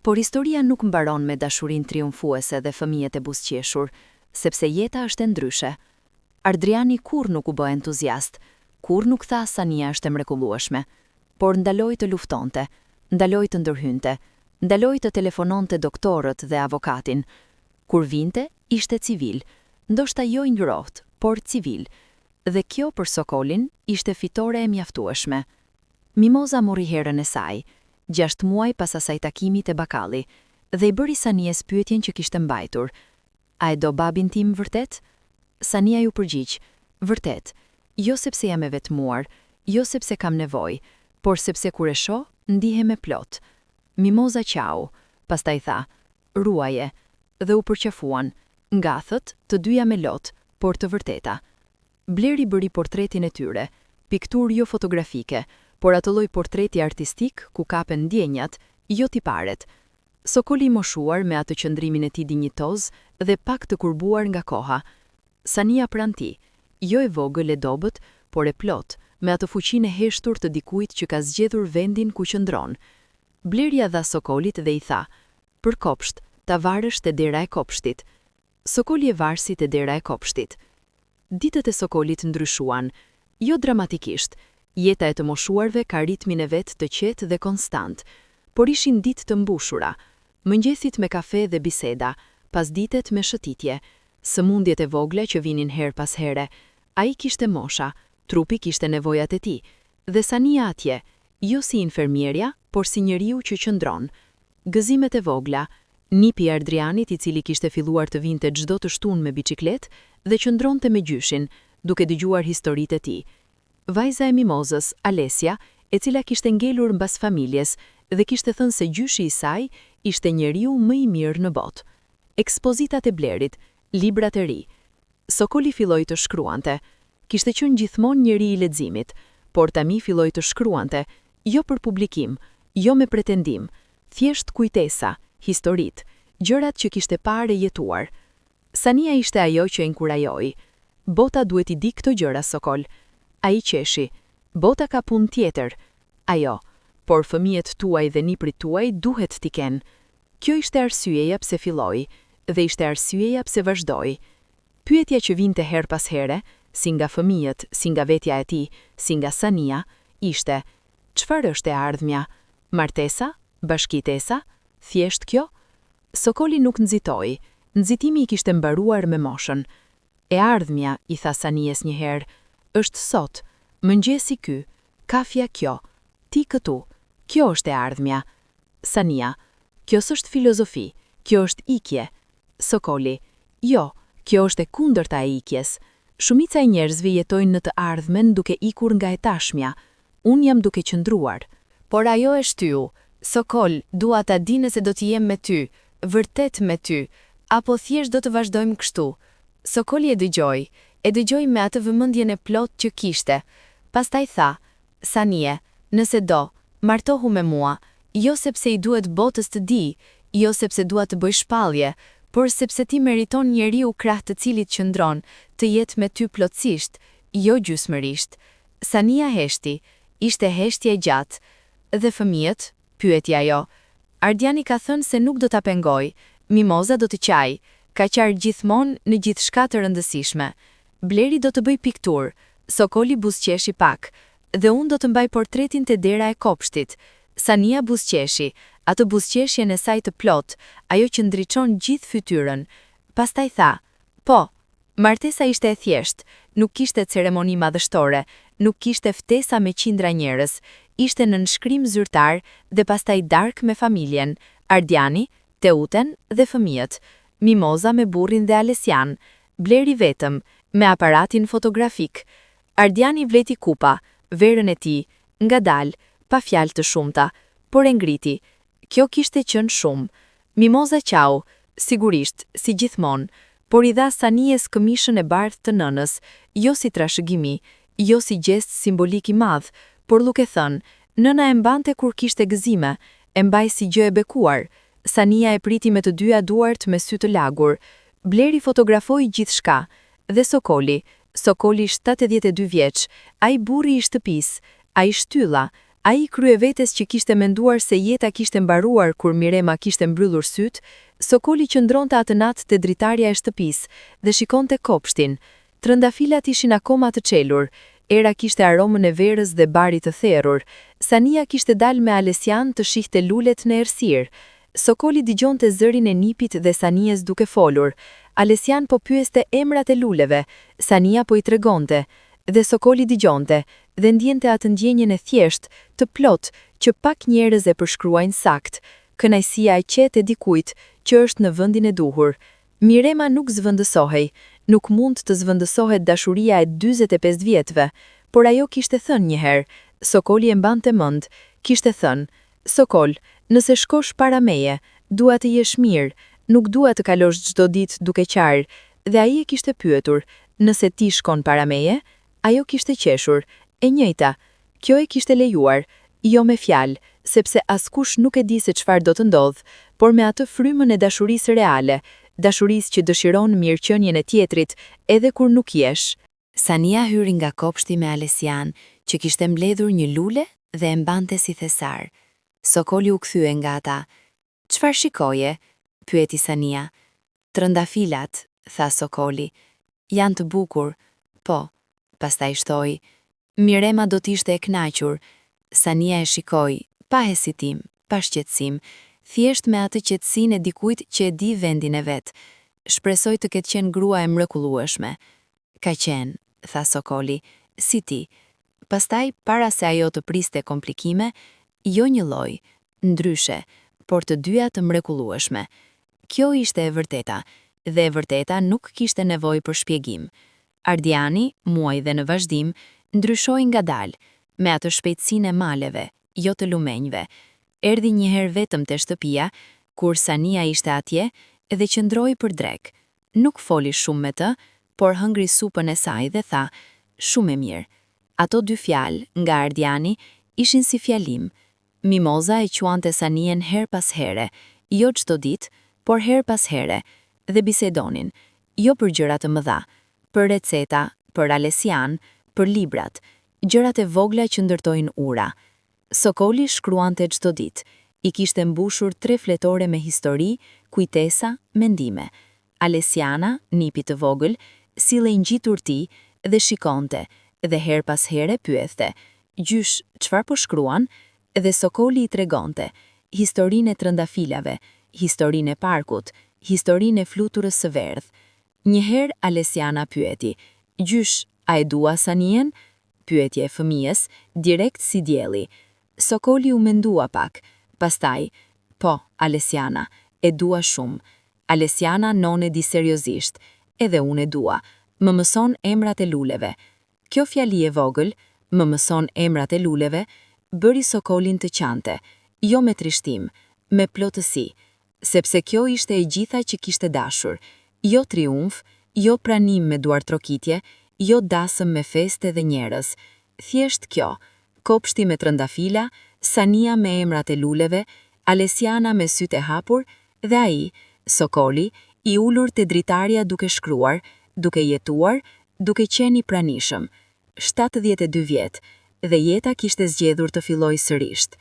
Por historia nuk mbaron me dashurinë triumfuese dhe fëmijët e buzëqeshur, sepse jeta është e ndryshe. Ardiani kur nuk u bë entuziast, kur nuk tha Sania është e mrekullueshme, por ndaloi të luftonte, ndaloi të ndërhynte, ndaloi të telefononte doktorët dhe avokatin. Kur vinte, ishte civil, ndoshta jo i ngrohtë, por civil. Dhe kjo për Sokolin ishte fitore e mjaftueshme. Mimoza mori herën e saj, 6 muaj pas asaj takimi te bakalli, dhe i bëri Sanies pyetjen që kishte mbajtur. A e do babin tim vërtet? Sania ju përgjigj, vërtet, jo sepse jam e vetmuar, jo sepse kam nevojë, por sepse kur e shoh, ndihem e plot. Mimoza qau, pastaj tha, ruaje, dhe u përqafuan, ngathët, të dyja me lot, por të vërteta. Bleri bëri portretin e tyre, piktur jo fotografike, por atë lloj portreti artistik ku kapen ndjenjat, jo tiparet. Sokoli moshuar me atë qëndrimin e tij dinjitoz dhe pak të kurbuar nga koha. Sania pranë tij, jo e vogël e dobët, por e plot, me atë fuqinë e heshtur të dikujt që ka zgjedhur vendin ku qëndron. Blerja dha Sokolit dhe i tha: "Për kopsht, ta varësh te dera e kopshtit." Sokoli e varsi te dera e kopshtit. Ditët e Sokolit ndryshuan, jo dramatikisht. Jeta e të moshuarve ka ritmin e vet të qetë dhe konstant, por ishin ditë të mbushura. Mëngjesit me kafe dhe biseda, pasditet me shëtitje, sëmundjet e vogla që vinin her pas here. Ai kishte mosha, trupi kishte nevojat e tij, dhe Sania atje, jo si infermierja, por si njeriu që qëndron. Gëzimet e vogla, nipi i Ardrianit i cili kishte filluar të vinte çdo të shtunë me biçikletë dhe qëndronte me gjyshin, duke dëgjuar historitë e tij. Vajza e Mimozës, Alesia, e cila kishte ngelur mbas familjes dhe kishte thënë se gjyshi i saj ishte njeriu më i mirë në botë. Ekspozitat e Blerit, librat e ri. Sokoli filloi të shkruante. Kishte qenë gjithmonë njeri i leximit, por tani filloi të shkruante, jo për publikim, jo me pretendim, thjesht kujtesa, historitë, gjërat që kishte parë e jetuar. Sania ishte ajo që e inkurajoi. Bota duhet i di këto gjëra, Sokol. Ai qeshi. Bota ka punë tjetër. Ajo. Por fëmijët tuaj dhe niprit tuaj duhet t'i kenë. Kjo ishte arsyeja pse filloi, dhe ishte arsyeja pse vazhdoi. Pyetja që vinte her pas here, si nga fëmijët, si nga vetja e tij, si nga Sania, ishte: çfarë është e ardhmja? Martesa? Bashkitesa? Thjesht kjo? Sokoli nuk nxitoi. Nxitimi i kishte mbaruar me moshën. E ardhmja, i tha Sanies një herë, është sot, mëngjesi ky, kafja kjo, ti këtu. Kjo është e ardhmja. Sania: kjo s'është filozofi, kjo është ikje. Sokoli: jo, kjo është e kundërta e ikjes. Shumica e njerëzve jetojnë në të ardhmen duke ikur nga e tashmja. Unë jam duke qëndruar. Por ajo e shtyu. Sokol, dua ta di nëse do të jem me ty, vërtet me ty, apo thjesht do të vazhdojmë kështu. Sokoli e dëgjoi me atë vëmendjen e plot që kishte. Pastaj tha: Sanie, nëse do, martohu me mua, jo sepse i duhet botës të di, jo sepse dua të bëj shpallje, por sepse ti meriton njeriu krah të cilit qëndron, të jetë me ty plotësisht, jo gjysmërisht. Sania heshti, ishte heshtje e gjatë. Dhe fëmijët? Pyeti ajo. Ardiani ka thënë se nuk do ta pengoj, Mimoza do të qaj, ka qarë gjithmonë në gjithçka të rëndësishme. Bleri do të bëj piktur, Sokoli buzëqeshi pak, dhe unë do të mbaj portretin te dera e kopshtit. Sania buzëqeshi, atë buzëqeshjen e saj të plot, ajo që ndriçon gjithë fytyrën. Pastaj tha: po, martesa ishte e thjesht, nuk kishte ceremoni madhështore, nuk kishte ftesa me qindra njerëz, ishte në nënshkrim zyrtar dhe pastaj dark me familjen, Ardiani, Teuten dhe fëmijët, Mimoza me burrin dhe Alesian, Bleri vetëm, me aparatin fotografik. Ardiani vleti kupa, verën e tij, ngadalë, pa fjalë të shumta, por e ngriti. Kjo kishte qenë shumë. Mimoza qau, sigurisht, si gjithmonë, por i dha Sanies këmishën e bardhë të nënës, jo si trashëgimi, jo si gjest simbolik i madh, por duke thënë, nëna e mbante kur kishte gëzime, e mbaj si gjë e bekuar. Sania e priti me të dyja duart me sy të lagur. Bleri fotografoi gjithçka, dhe Sokoli 72 vjeç, ai burri i shtëpisë, ai shtylla, ai kryevetes që kishte menduar se jeta kishte mbaruar kur Mirema kishte mbyllur syt. Sokoli qëndronte atë natë te dritarja e shtëpisë dhe shikonte kopshtin. Trëndafilat ishin akoma të çelur. Era kishte aromën e verës dhe barit të therrur. Sania kishte dalë me Alesian të shihte lulet në errësirë. Sokoli dëgjonte zërin e nipit dhe Sanies duke folur. Alesian po pyeste emrat e luleve, Sania po i tregonte, dhe Sokoli dëgjonte dhe ndjente atë ndjenjen e thjesht, të plot, që pak njerëz e përshkruajnë sakt. Kënaqësia e qetë e dikujt që është në vendin e duhur. Mirema nuk zvendësohej, nuk mund të zvendësohet dashuria e 45 vjetëve, por ajo kishte thënë një herë, Sokoli e mbante mend, kishte thënë: Sokol, nëse shkosh para meje, dua të jesh mirë, nuk dua të kalosh çdo ditë duke qarë. Dhe ai e kishte pyetur: nëse ti shkon para meje? Ajo kishte qeshur, e njëjta. Kjo e kishte lejuar, jo me fjalë, sepse askush nuk e di se çfarë do të ndodh, por me atë frymën e dashurisë reale, dashurisë që dëshiron mirëqenien e tjetrit, edhe kur nuk jesh. Sania hyri nga kopshti me Alesian, që kishte mbledhur një lule dhe e mbante si thesar. Sokoli u kthye nga ata. "Çfarë shikoje?" pyeti Sania. "Trëndafilat", tha Sokoli. "Janë të bukur." "Po." Pastaj shtoi. "Mirema do t'ishte e kënaqur." Sania e shikoi, pa hezitim, pa shqetësim, thjesht me atë qetësinë e dikujt që e di vendin e vet. "Shpresoj të ketë qenë grua e mrekullueshme." "Ka qenë," tha Sokoli, "si ti." Pastaj, para se ajo të priste komplikime, jo një lloj, ndryshe, por të dyja të mrekullueshme. Kjo ishte e vërteta, dhe e vërteta nuk kishte nevojë për shpjegim. Ardiani, muaj dhe në vazhdim, ndryshoi ngadalë, me atë shpejtësinë e maleve, jo të lumenjve. Erdhi një herë vetëm te shtëpia, kur Sania ishte atje, dhe qëndroi për drek. Nuk foli shumë me të, por hëngri supën e saj dhe tha, "Shumë e mirë." Ato dy fjalë, nga Ardiani, ishin si fjalim. Mimoza e quante Sanien her pas here, jo çdo ditë, por her pas here, dhe bisedonin, jo për gjëra të mëdha, për receta, për Alesian, për librat, gjërat e vogla që ndërtojnë ura. Sokoli shkruante çdo ditë, i kishte mbushur 3 fletore me histori, kujtesa, mendime. Alesiana, nipi të vogël, sillej ngjitur ti dhe shikonte, dhe her pas here pyeste, "Gjysh, çfarë po shkruan?" Dhe Sokoli i tregonte historinë e trëndafilave, historinë e parkut, historinë e fluturës së verdh. Njëherë Alesiana pyeti, "Gjysh, a e dua Sanien?" Pyetje e fëmijës, direkt si dielli. Sokoli u mendua pak, pastaj, "Po, Alesiana, e dua shumë." Alesiana non e di seriozisht, "Edhe unë e dua, më mëson emrat e luleve." Kjo fjali e vogël, "më mëson emrat e luleve", bëri Sokolin të qante, jo me trishtim, me plotësi, sepse kjo ishte e gjitha që kishte dashur, jo triumf, jo pranim me duar trokitje, jo dasëm me feste dhe njerëz. Thjesht kjo, kopshti me trëndafila, Sania me emrat e luleve, Alesiana me sytë e hapur, dhe ai, Sokoli, i ulur te dritarja duke shkruar, duke jetuar, duke qenë i pranishëm. 72 vjet, dhe jeta kishte zgjedhur të filloj sërisht.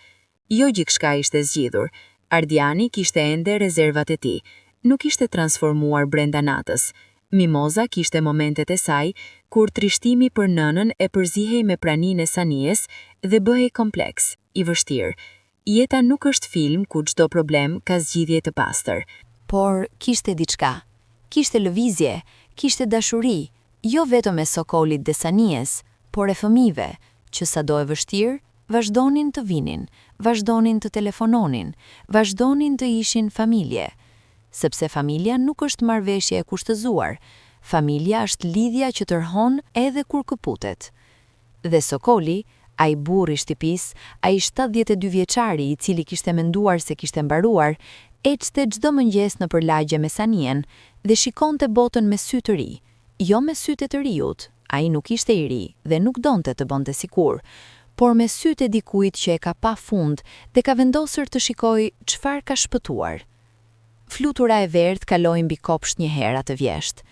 Jo gjithçka ishte zgjidhur, Ardiani kishte ende rezervat e tij, nuk ishte transformuar brenda natës. Mimoza kishte momentet e saj, kur trishtimi për nënën e përzihej me praninë e Sanies dhe bëhej kompleks, i vështirë. Jeta nuk është film ku çdo problem ka zgjidhje të pastër. Por kishte diçka. Kishte lëvizje, kishte dashuri, jo vetëm e Sokolit dhe Sanies, por e fëmijëve, që sado e vështirë, vazhdonin të vinin, vazhdonin të telefononin, vazhdonin të ishin familje. Sepse familja nuk është marrëveshje e kushtëzuar, familja është lidhja që tërhon edhe kur këputet. Dhe Sokoli, ai burri i shtëpisë, ai 72 vjeçari i cili kishte menduar se kishte mbaruar, ecste çdo mëngjes nëpër lagje me Sanien dhe shikonte botën me sy të ri, jo me sytë e të riut. Ai nuk ishte i ri dhe nuk donte të bënte sikur, por me sytë e dikujt që e ka pa fund dhe ka vendosur të shikojë çfarë ka shpëtuar. Flutura e verdh kaloi mbi kopsht një herë atë vjesht.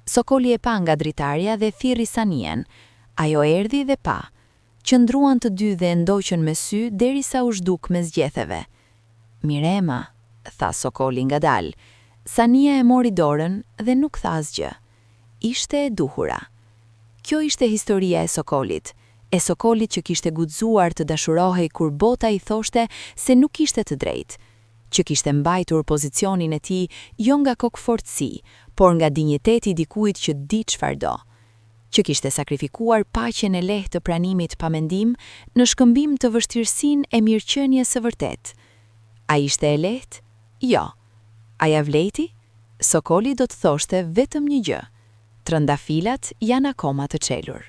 Sokoli e pa nga dritarja dhe thirri Sanien. Ajo erdhi dhe pa. Qëndruan të dy dhe ndoqën me sy derisa u zhduk me zgjetheve. "Mirema," tha Sokoli ngadal. Sania e mori dorën dhe nuk tha asgjë. Ishte e duhura. Kjo ishte historia e Sokolit që kishte guxuar të dashurohej kur bota i thoshte se nuk ishte të drejtë, që kishte mbajtur pozicionin e tij jo nga kokfortësi, por nga dinjiteti i dikujt që di çfarë do, që kishte sakrifikuar paqen e lehtë të pranimit pa mendim në shkëmbim të vështirësinë e mirëqenies së vërtet. A ishte e lehtë? Jo. A ja vleti? Sokoli do të thoshte vetëm një gjë: trëndafilat janë akoma të çelur.